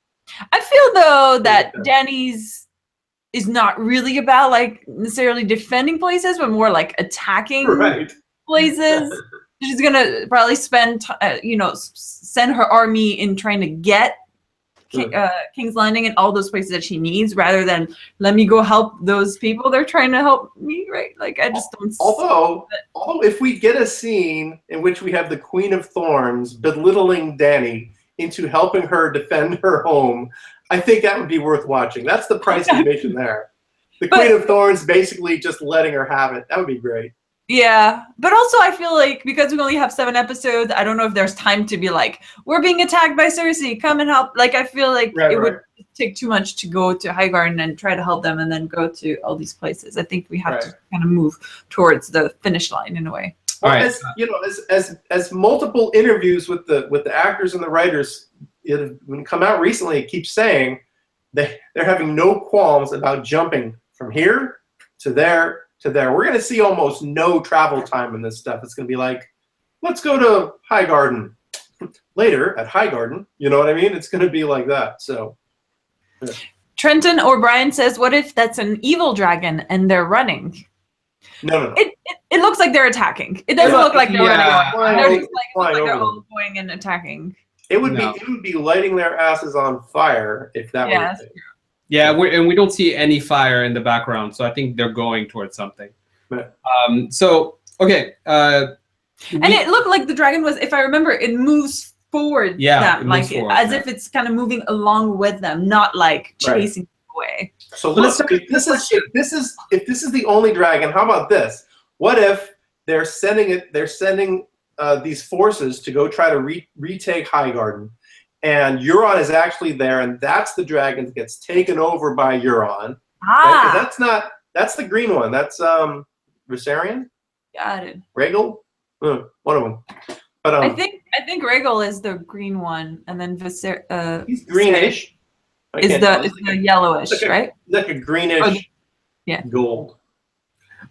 I feel though that Danny's is not really about like necessarily defending places, but more like attacking places. She's gonna probably spend, send her army in trying to get King's Landing and all those places that she needs, rather than let me go help those people. They're trying to help me, right? Like I just don't. Although if we get a scene in which we have the Queen of Thorns belittling Danny into helping her defend her home, I think that would be worth watching. That's the price admission there. The Queen of Thorns basically just letting her have it. That would be great. Yeah, but also I feel like because we only have 7 episodes, I don't know if there's time to be like, we're being attacked by Cersei, come and help. Like I feel like it would take too much to go to Highgarden and try to help them and then go to all these places. I think we have to kind of move towards the finish line in a way. Well, as multiple interviews with the actors and the writers when come out recently, it keeps saying they're having no qualms about jumping from here to there to there. We're going to see almost no travel time in this stuff. It's going to be like, let's go to Highgarden later at Highgarden. You know what I mean? It's going to be like that. So. Yeah. Trenton O'Brien says, "What if that's an evil dragon and they're running?" No. It looks like they're attacking. It doesn't look like they're running. They're all going and attacking. It would be lighting their asses on fire if that were the thing. Yeah, we don't see any fire in the background, so I think they're going towards something. Right. Okay. And it looked like the dragon was, if I remember, it moves forward. Yeah, as if it's kind of moving along with them, not like chasing away. So look, if this is the only dragon, how about this? What if they're sending these forces to go try to retake Highgarden, and Euron is actually there, and that's the dragon that gets taken over by Euron. Right? That's the green one. That's Viserion. Got it. Rhaegal, one of them. But I think Rhaegal is the green one, and then he's greenish. Is the yellowish, right? Like a greenish, gold.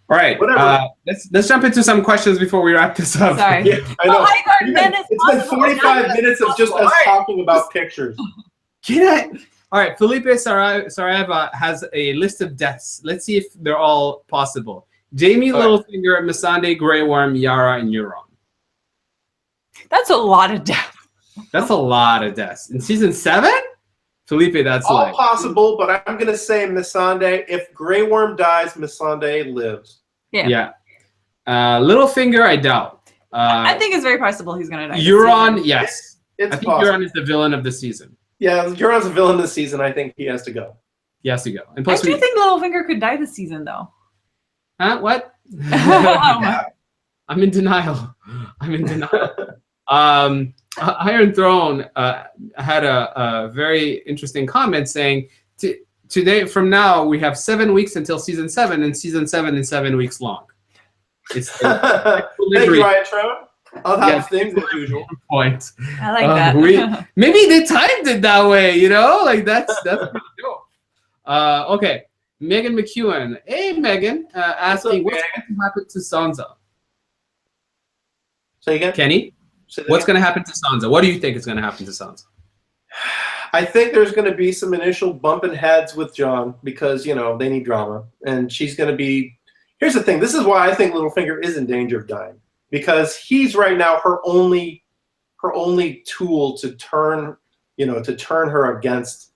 All right, let's jump into some questions before we wrap this up. Sorry. Yeah, I know. It's been 45 minutes of just us talking about pictures. All right, Felipe Saraiva has a list of deaths. Let's see if they're all possible. Jaime, Littlefinger, Missandei, Grey Worm, Yara, and Euron. That's a lot of deaths. That's a lot of deaths. In season 7? Felipe, that's all possible, but I'm gonna say Missandei. If Grey Worm dies, Missandei lives. Yeah. Littlefinger, I doubt. I think it's very possible he's gonna die. Euron, yes. I think Euron is the villain of the season. Yeah, Euron's a villain this season. I think he has to go. He has to go. And plus, I do think Littlefinger could die this season, though. Huh? What? I'm in denial. Iron Throne had a very interesting comment saying, today, from now, we have 7 weeks until season 7, and season 7 is 7 weeks long. It's Thank you, Iron Throne. I'll have things as usual. Point. I like that. Maybe they timed it that way, Like, that's pretty dope. Okay. Megan McEwen. Hey, Megan. Asking, what's going to happen to Sansa? Say again? Kenny? What's going to happen to Sansa? What do you think is going to happen to Sansa? I think there's going to be some initial bumping heads with Jon because, they need drama. And she's going to be Here's the thing. This is why I think Littlefinger is in danger of dying, because he's right now her only tool to turn her against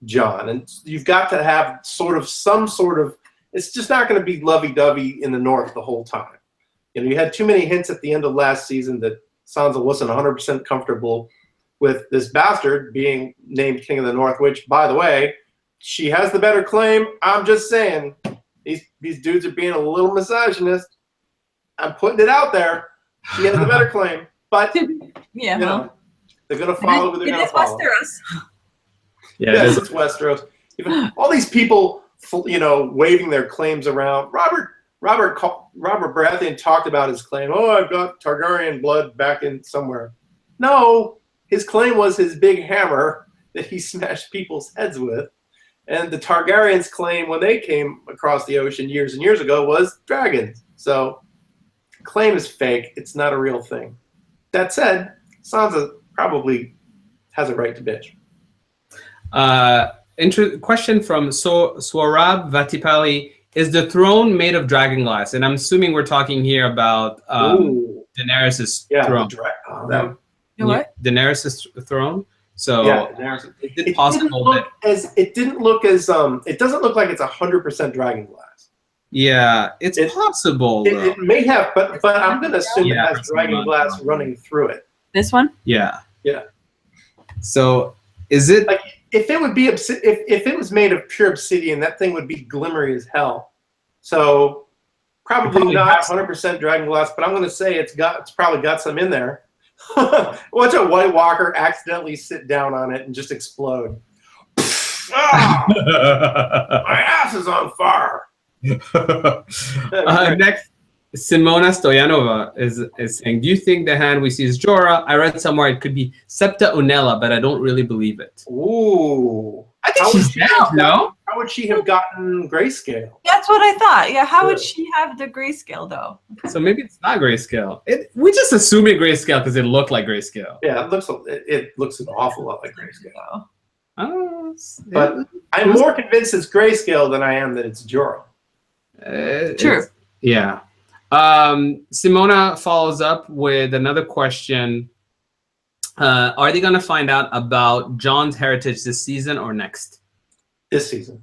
Jon. And you've got to have some sort of. It's just not going to be lovey-dovey in the North the whole time. You had too many hints at the end of last season that Sansa wasn't 100% comfortable with this bastard being named King of the North, which, by the way, she has the better claim. I'm just saying, these dudes are being a little misogynist. I'm putting it out there. She has the better claim. But, yeah, they're going to follow who they're going to follow. Westeros. Yeah, yes, it's Westeros. Even all these people, waving their claims around. Robert Baratheon talked about his claim. Oh, I've got Targaryen blood back in somewhere. No, his claim was his big hammer that he smashed people's heads with. And the Targaryens' claim when they came across the ocean years and years ago was dragons. So, claim is fake. It's not a real thing. That said, Sansa probably has a right to bitch. Question from Swarab Vatipali. Is the throne made of dragon glass? And I'm assuming we're talking here about Daenerys' throne. What? Daenerys' throne. So it doesn't look like it's 100% dragon glass. Yeah, it's possible. It may have, but I'm going to assume it has dragon glass running through it. This one? Yeah. Yeah. So is it like if it would be if it was made of pure obsidian, that thing would be glimmery as hell. So probably not 100% dragon glass, but I'm going to say it's probably got some in there. Watch a White Walker accidentally sit down on it and just explode. My ass is on fire. Next, Simona Stoyanova is saying, do you think the hand we see is Jorah? I read somewhere it could be Septa Unella, but I don't really believe it. Ooh. I think she's dead, no? How would she have gotten grayscale? That's what I thought. Yeah, how would she have the grayscale, though? So maybe it's not grayscale. We just assume it grayscale because it looked like grayscale. Yeah, it looks an awful lot like grayscale. But I'm more convinced it's grayscale than I am that it's Jorah. True. Yeah. Simona follows up with another question. Are they going to find out about Jon's heritage this season or next? This season.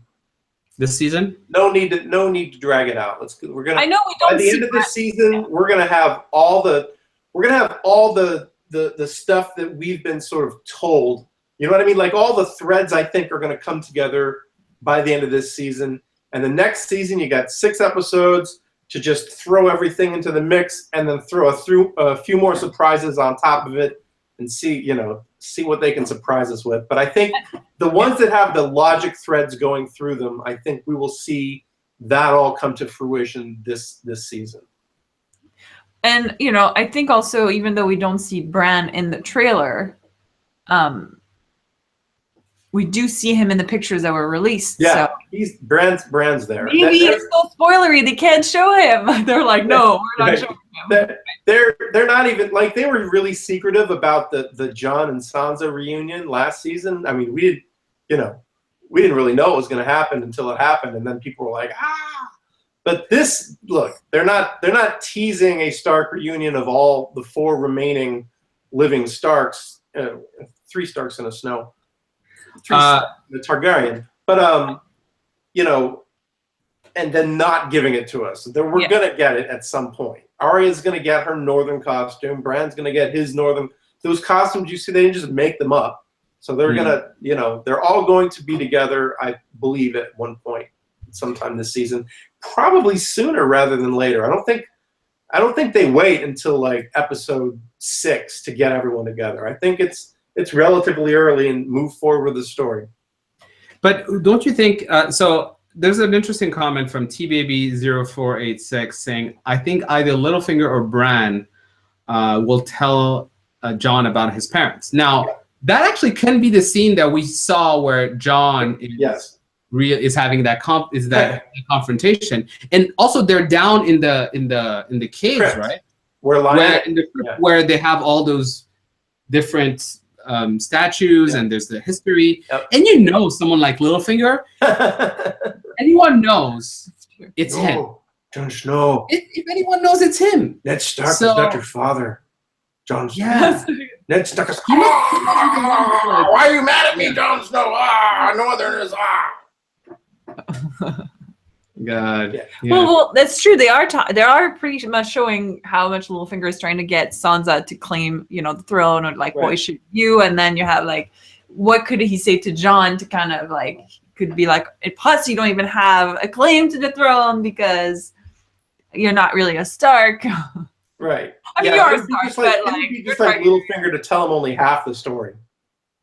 This season? No need to drag it out. We're gonna. I know we don't. By the end of this season, we're gonna have all the stuff that we've been sort of told. You know what I mean? Like all the threads, I think, are gonna come together by the end of this season. And the next season, you got 6 episodes to just throw everything into the mix, and then throw a few more surprises on top of it, and see what they can surprise us with. But I think the ones that have the logic threads going through them, I think we will see that all come to fruition this season. And I think also, even though we don't see Bran in the trailer, we do see him in the pictures that were released. Yeah, so Bran's there. Maybe it's so spoilery they can't show him. They're like, no, we're not showing him. They're not even like, they were really secretive about the Jon and Sansa reunion last season. I mean, we didn't really know what was going to happen until it happened, and then people were like, ah. But they're not teasing a Stark reunion of all the 4 remaining living Starks, 3 Starks in a snow. The Targaryen, but and then not giving it to us. We're gonna get it at some point. Arya's gonna get her northern costume. Bran's gonna get his northern. Those costumes you see, they didn't just make them up. So they're gonna, they're all going to be together, I believe, at one point, sometime this season. Probably sooner rather than later. I don't think they wait until like episode 6 to get everyone together. I think it's relatively early and move forward with the story. But don't you think, so there's an interesting comment from TBaby0486 saying, I think either Littlefinger or Bran will tell Jon about his parents. Now, that actually can be the scene that we saw where Jon is having that confrontation. And also they're down in the caves, Correct. Right? Where they have all those different statues, and there's the history, and someone like Littlefinger, anyone knows it's him. Jon Snow. If anyone knows, it's him. Ned Stark is not your father. Jon Snow. Yeah. Ned Stark is. Why are you mad at me, Jon Snow? Northerners. God. Yeah. Yeah. Well, that's true. They are pretty much showing how much Littlefinger is trying to get Sansa to claim, the throne, or like, why should you? And then you have like, what could he say to Jon to kind of like, could be like, plus you don't even have a claim to the throne because you're not really a Stark. Right. I mean, you're a Stark, but like, it'd be just like Littlefinger to tell him only half the story.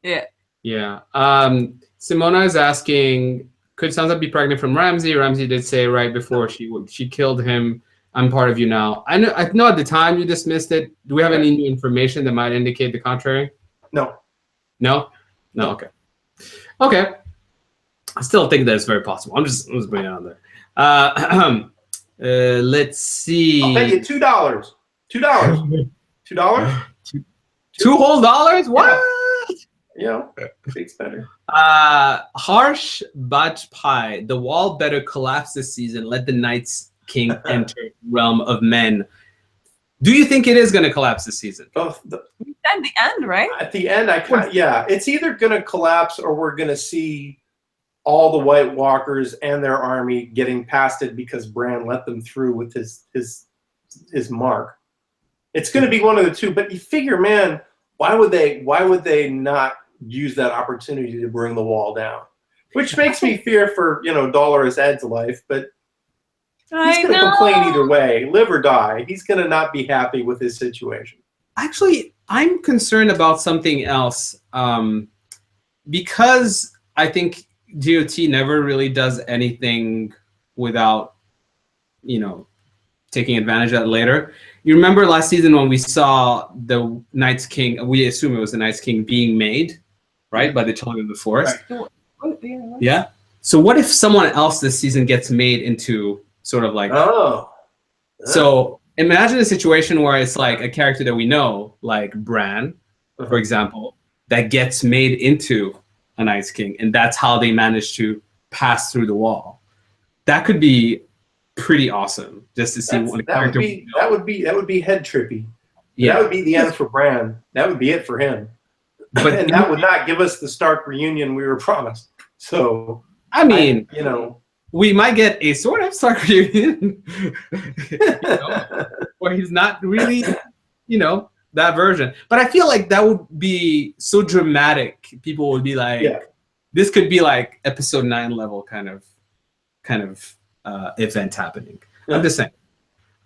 Yeah. Yeah. Simona is asking, could Sansa be pregnant from Ramsay? Ramsay did say right before she killed him, I'm part of you now. I know at the time you dismissed it. Do we have any new information that might indicate the contrary? No. No? No, okay. Okay. I still think that it's very possible. I'm just putting it on there. Let's see. I'll pay you $2. $2. $2? $2 whole? What? Yeah. It's better. Harsh Batch Pie. The wall better collapse this season. Let the Night's King enter realm of men. Do you think it is going to collapse this season? At the end, right? At the end, it's either going to collapse or we're going to see all the White Walkers and their army getting past it because Bran let them through with his mark. It's going to be one of the two. But you figure, man, why would they not use that opportunity to bring the wall down? Which makes me fear for Dolorous Ed's life, but he's going to complain either way, live or die. He's going to not be happy with his situation. Actually, I'm concerned about something else because I think GOT never really does anything without, taking advantage of that later. You remember last season when we saw the Night's King, we assume it was the Night's King being made, right, by the Children of the Forest. Right. Yeah. So what if someone else this season gets made into sort of like... So imagine a situation where it's like a character that we know, like Bran, for example, that gets made into a Night's King, and that's how they manage to pass through the wall. That could be pretty awesome, just to see what a character. That would be head trippy. Yeah, that would be the end for Bran. That would be it for him. But and that would not give us the Stark reunion we were promised. So I mean, we might get a sort of Stark reunion, where he's not really, that version. But I feel like that would be so dramatic. People would be like, this could be like episode 9 level kind of event happening. I'm just saying.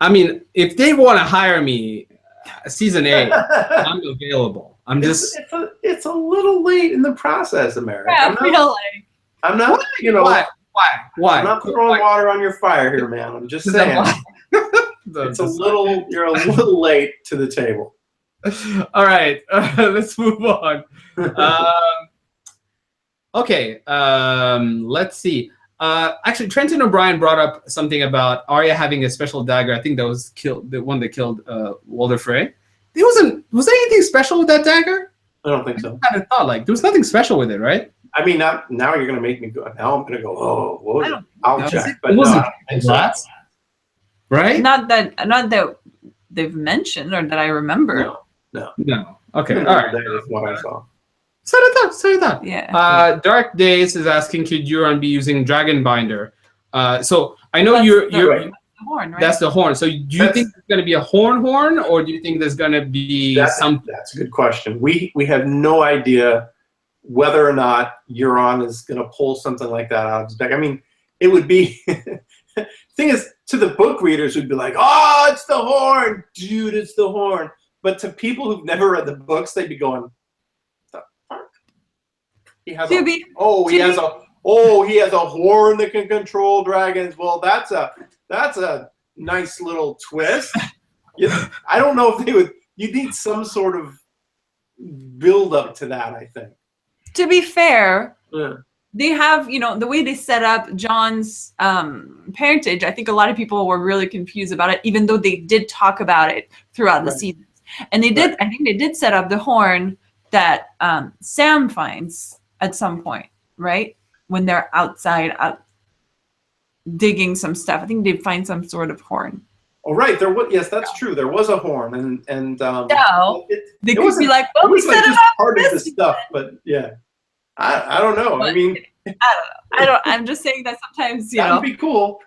I mean, if they want to hire me, season 8, I'm available. It's a little late in the process, Americ. Yeah, I'm not. Why? I'm not throwing water on your fire here, man. I'm just saying. You're a little late to the table. All right, let's move on. Okay, let's see. Actually, Trenton O'Brien brought up something about Arya having a special dagger. I think that was the one that killed Walder Frey. Was there anything special with that dagger? I don't think so. I kind of thought like there was nothing special with it, right? I mean, now you're gonna make me go. Now I'm gonna go. Oh, what was it? I'll check. But it wasn't glass, right? Not that they've mentioned or that I remember. No. Okay, all right. That is what I saw. So I thought. Yeah. Dark Days is asking, could Euron be using Dragonbinder? So I know you're the horn, right? That's the horn. So do you think it's going to be a horn, or do you think there's going to be something? That's a good question. We have no idea whether or not Euron is going to pull something like that out of his bag. I mean, it would be. Thing is, to the book readers, would be like, "Oh, it's the horn, dude! It's the horn." But to people who've never read the books, they'd be going, "The fuck? He has he has a horn that can control dragons." Well, that's a nice little twist. I don't know if they would. You need some sort of build up to that, I think. To be fair, they have, the way they set up John's parentage, I think a lot of people were really confused about it, even though they did talk about it throughout the seasons. And they did, I think they did set up the horn that Sam finds at some point, right? When they're outside. digging some stuff. I think they'd find some sort of horn. Oh, right. There was, yes, that's true. There was a horn, and No, they it could wasn't- be like, it well, we was like set just it up part for of the this. stuff, but yeah, I don't know. I mean, I don't. I'm just saying that sometimes, you that know. would be cool.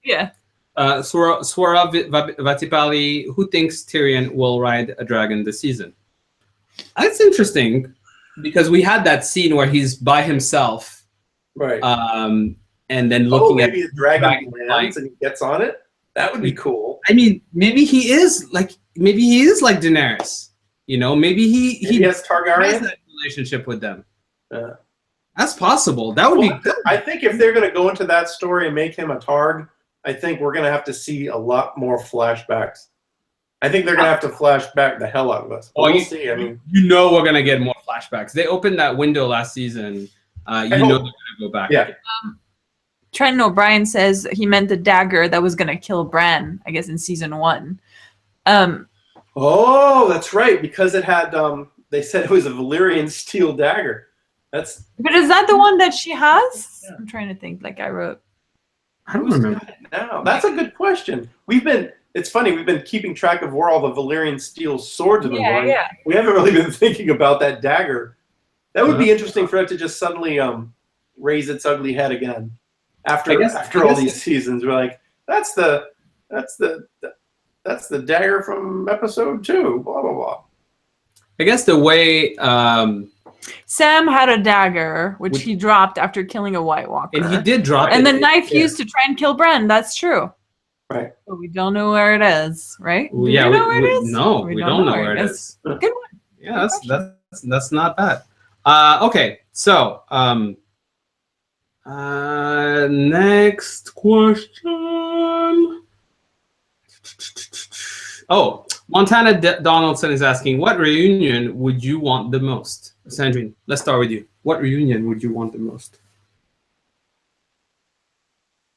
Yeah. Swara Vatipali, who thinks Tyrion will ride a dragon this season? That's interesting because we had that scene where he's by himself, Right. and then looking at maybe the dragon flying. lands and he gets on it. That would be cool. I mean, maybe he is like Daenerys. You know, maybe he has Targaryen has that relationship with them. Yeah. That's possible. That would be good. I think if they're going to go into that story and make him a Targ, I think we're going to have to see a lot more flashbacks. I think they're going to have to flash back the hell out of us. Oh, We'll see. I mean, you know we're going to get more flashbacks. They opened that window last season. You know they're going to go back. Yeah. Trenton O'Brien says he meant the dagger that was going to kill Bran, I guess, in season 1. Oh, that's right. Because it had, they said it was a Valyrian steel dagger. But is that the one that she has? Yeah. I'm trying to think. Like I wrote. I don't remember. Now that's a good question. It's funny. We've been keeping track of where all the Valyrian steel swords have been going. Yeah. We haven't really been thinking about that dagger. That would be interesting for it to just suddenly raise its ugly head again after all these seasons. We're like, that's the dagger from episode 2. Blah blah blah. I guess the way Sam had a dagger which he dropped after killing a White Walker, and he did drop and it. the knife used to try and kill Bran. That's true. Right. But we don't know where it is, right? Well, yeah, we know where it is? No, we don't know where it is. Good one. Yeah, that's not bad. Okay, so next question. Oh, Montana Donaldson is asking, what reunion would you want the most? Sandrine, let's start with you. What reunion would you want the most?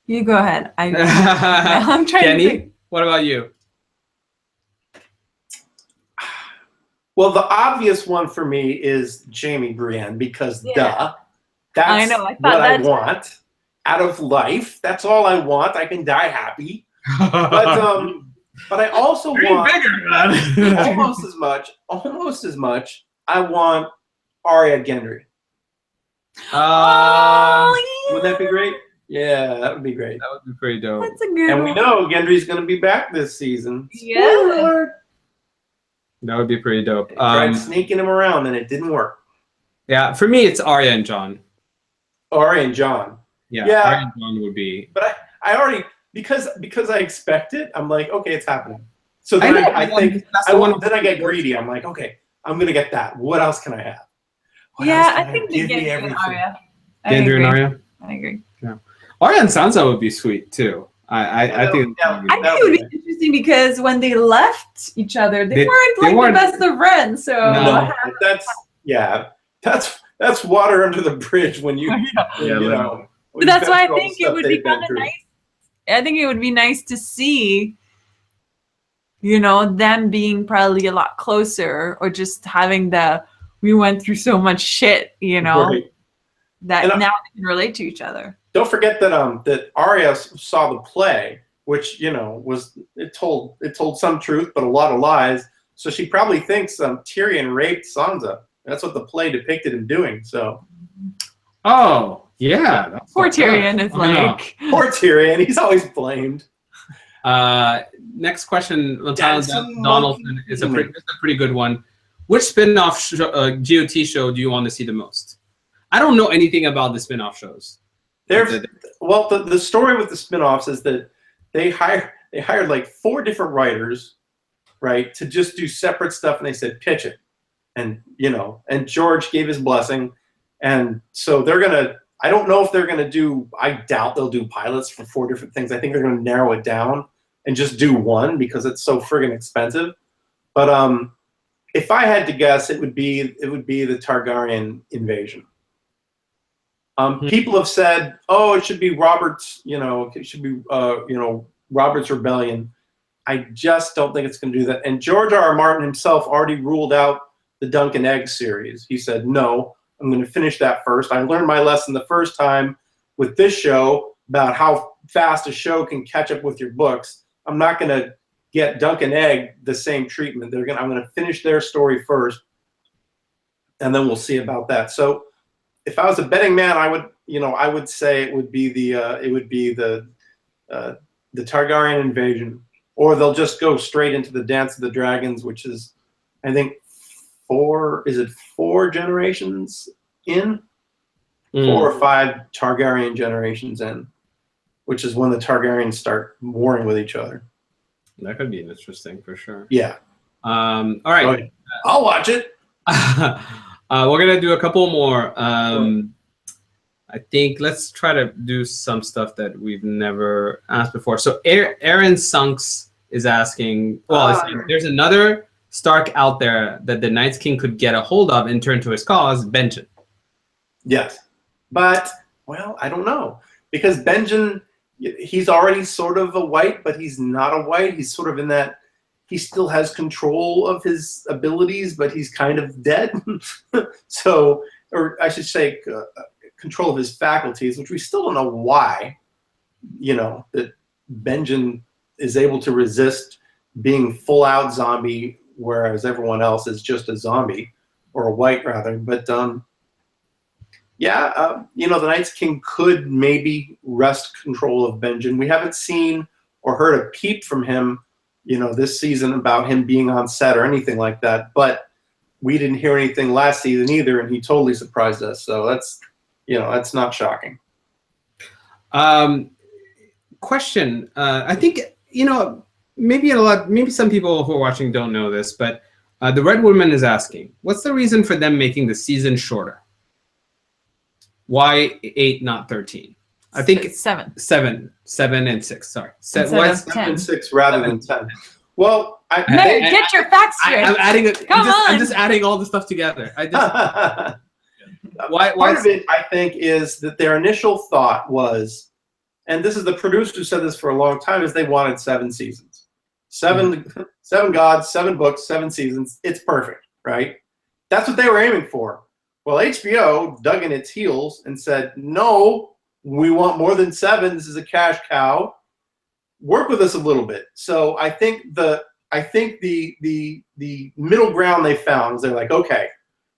You go ahead. I'm trying Kenny, to think. what about you? Well, the obvious one for me is Jamie Brienne because duh. That's I know, I what I want out of life. That's all I want. I can die happy. But I also want almost as much. I want Arya Gendry. Wouldn't that be great? Yeah, that would be great. That would be pretty dope. That's a good And one. we know Gendry's going to be back this season. Yeah. That would be pretty dope. They tried sneaking him around and it didn't work. Yeah, for me, it's Arya and Jon. Arya and Jon. Yeah, Yeah. Arya and Jon would be. But I already, because I expect it, I'm like, okay, it's happening. So then I think, then I get greedy. I'm like, okay, I'm going to get that. What else can I have? I think you get Arya. Gendry and Arya? I agree. Yeah. Arya and Sansa would be sweet, too. I think it would be interesting because when they left each other, they weren't the best of friends. So No. That's water under the bridge when you know. But that's why I think it would be kind of nice. I think it would be nice to see, them being probably a lot closer, or just having we went through so much shit, Right. that now they can relate to each other. Don't forget that Arya saw the play, which it told some truth but a lot of lies. So she probably thinks Tyrion raped Sansa. That's what the play depicted him doing. So. Oh yeah. Poor Tyrion is like. Poor Tyrion. He's always blamed. Next question, Donaldson is a pretty good one. Which spin-off GOT show do you want to see the most? I don't know anything about the spin-off shows. The story with the spin-offs is that they hired like 4 different writers, right, to just do separate stuff, and they said pitch it, and George gave his blessing, and so they're gonna. I don't know if they're gonna do. I doubt they'll do pilots for 4 different things. I think they're gonna narrow it down and just do one because it's so friggin' expensive. But if I had to guess, it would be the Targaryen invasion. People have said, "Oh, it should be Robert's. It should be Robert's Rebellion." I just don't think it's going to do that. And George R.R. Martin himself already ruled out the Dunk and Egg series. He said, "No, I'm going to finish that first. I learned my lesson the first time with this show. about how fast a show can catch up with your books. I'm not going to get Dunk and Egg the same treatment. I'm going to finish their story first, and then we'll see about that. So if I was a betting man, I would say it would be the Targaryen invasion, or they'll just go straight into the Dance of the Dragons, which is, I think, 4 generations in? 4 or 5 Targaryen generations in, which is when the Targaryens start warring with each other. That could be interesting for sure. Yeah. All right. Okay. I'll watch it. We're gonna do a couple more. I think let's try to do some stuff that we've never asked before. So Aaron Sunks is asking, there's another Stark out there that the Night's King could get a hold of and turn to his cause, Benjen. Yes. But, well, I don't know. Because Benjen, he's already sort of a white, but he's not a white. He's sort of in that he still has control of his abilities, but he's kind of dead. So, or I should say, control of his faculties, which we still don't know why, that Benjen is able to resist being full out zombie, whereas everyone else is just a zombie, or a white rather. But the Night's King could maybe wrest control of Benjen. We haven't seen or heard a peep from him, this season about him being on set or anything like that. But we didn't hear anything last season either, and he totally surprised us. So that's not shocking. Question. I think, maybe some people who are watching don't know this, but the Red Woman is asking, what's the reason for them making the season shorter? Why 8, not 13? I think it's 7 and 6. Sorry, 7 and 6 rather than 10. Well, get your facts straight. I'm just adding all the stuff together. Part of it, I think, is that their initial thought was, and this is the producer who said this for a long time, is they wanted 7 seasons. 7 gods, 7 books, 7 seasons. It's perfect, right? That's what they were aiming for. Well, HBO dug in its heels and said, no, we want more than 7. This is a cash cow. Work with us a little bit. So I think the middle ground they found was they're like, okay,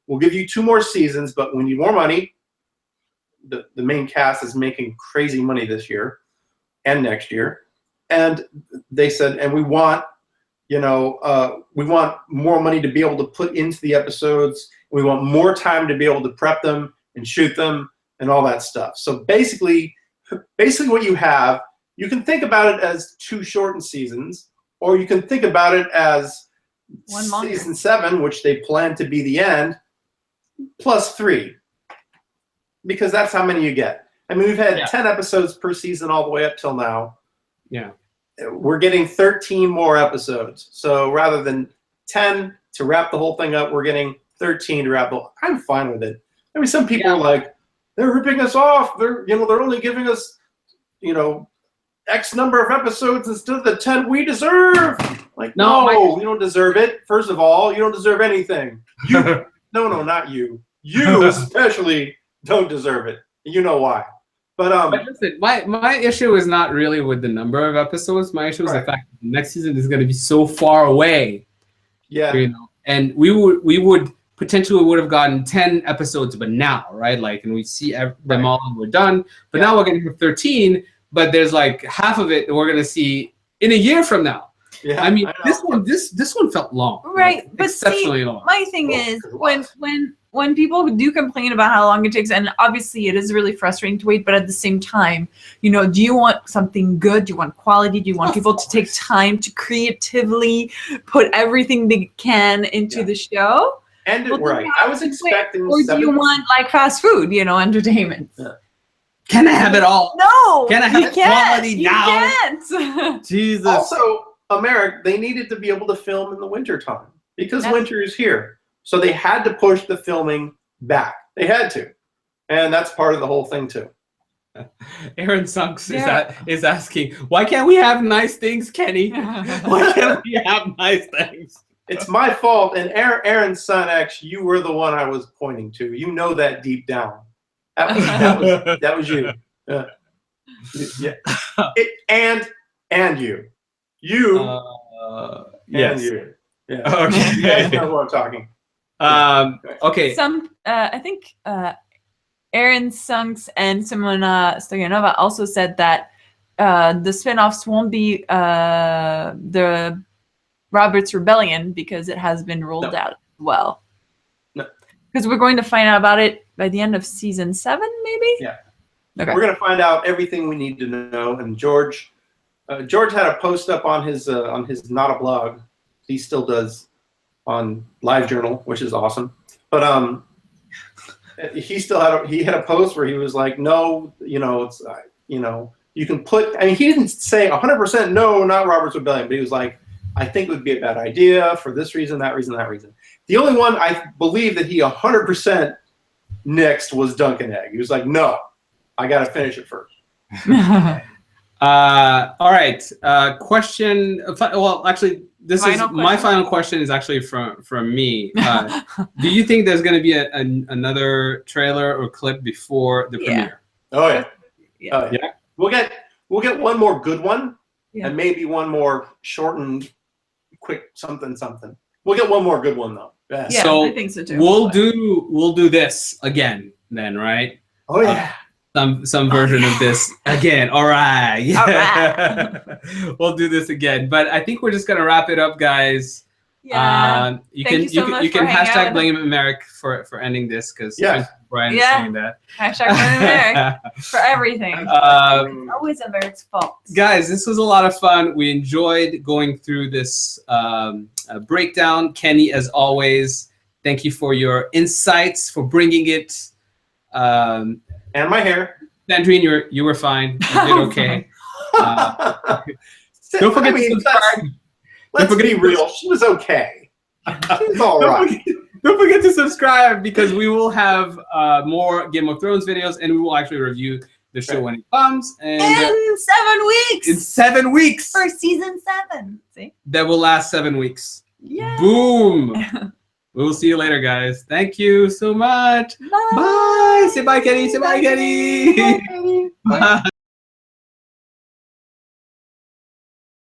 we'll give you 2 more seasons, but we need more money. The main cast is making crazy money this year and next year. And they said, and we want more money to be able to put into the episodes. We want more time to be able to prep them and shoot them and all that stuff. So basically what you have, you can think about it as 2 shortened seasons, or you can think about it as season 7, which they plan to be the end, plus 3, because that's how many you get. I mean, we've had 10 episodes per season all the way up till now. Yeah. We're getting 13 more episodes. So rather than 10 to wrap the whole thing up, we're getting 13 to wrap the whole. I'm fine with it. I mean, some people are like, they're ripping us off. They're only giving us, X number of episodes instead of the 10 we deserve. Like, no, you don't deserve it. First of all, you don't deserve anything. You, no, not you. You especially don't deserve it. You know why. But listen, my issue is not really with the number of episodes. My issue is the fact that the next season is going to be so far away. Yeah. And we would potentially would have gotten 10 episodes, but now, right? Like, and we see them all and we're done. But now we're going to have 13. But there's like half of it that we're going to see in a year from now. Yeah. I mean, this one felt long. Right. Like, but exceptionally long. My thing is when people do complain about how long it takes, and obviously it is really frustrating to wait, but at the same time, do you want something good? Do you want quality? Do you want people to take time to creatively put everything they can into the show? And right. I was expecting. Or do you want like fast food, entertainment? Yeah. Can I have it all? No. Can I have quality now? You can't. Jesus. Also, Americ, they needed to be able to film in the winter time because winter is here. So they had to push the filming back. They had to. And that's part of the whole thing too. Aaron Sunks is asking, why can't we have nice things, Kenny? Why can't we have nice things? It's my fault. And Aaron Son, actually, you were the one I was pointing to. You know that deep down. That was you. Yeah. Yeah. And you. Yes. And you. Yeah. Okay. You guys know who I'm talking. Okay. I think Aaron Sunks and Simona Stoyanova also said that the spin-offs won't be the Roberts Rebellion because it has been rolled out as well. No. Because we're going to find out about it by the end of season 7, maybe? Yeah. Okay. We're going to find out everything we need to know. And George had a post up on his not a blog. He still does on LiveJournal, which is awesome. But he had a post where he was like, no, it's you can put. I mean, he didn't say 100% no, not Robert's Rebellion, but he was like, I think it would be a bad idea for this reason, that reason, that reason. The only one I believe that he 100% nixed was Dunkin' Egg. He was like, no, I got to finish it first. All right. Question. Well, actually, my final question is actually from me. Do you think there's going to be another trailer or clip before the premiere? Oh yeah. Yeah. We'll get one more good one, Yeah. and maybe one more shortened, quick something. We'll get one more good one though. Yeah, so I think so too. We'll do this again then, right? Oh yeah. Some version of this again. All right. Yeah. All right. We'll do this again. But I think we're just gonna wrap it up, guys. Yeah. You Thank can you so much for hanging out hashtag blame Americ for ending this because Brian is Yeah. saying that. Hashtag blame Americ for everything. Always Americ's fault. Guys, this was a lot of fun. We enjoyed going through this breakdown. Kenny, as always, thank you for your insights, for bringing it. And my hair. Sandrine, you were fine. You did okay. Don't forget to subscribe. Let's be real. She was okay. She was all right. Don't forget to subscribe because we will have more Game of Thrones videos and we will actually review the show when it comes. And in 7 weeks. In 7 weeks. For season 7. See? That will last 7 weeks. Yeah. Boom. We will see you later, guys. Thank you so much. Bye. Bye. Say bye, Kenny. Say bye, Kenny. Bye. Bye.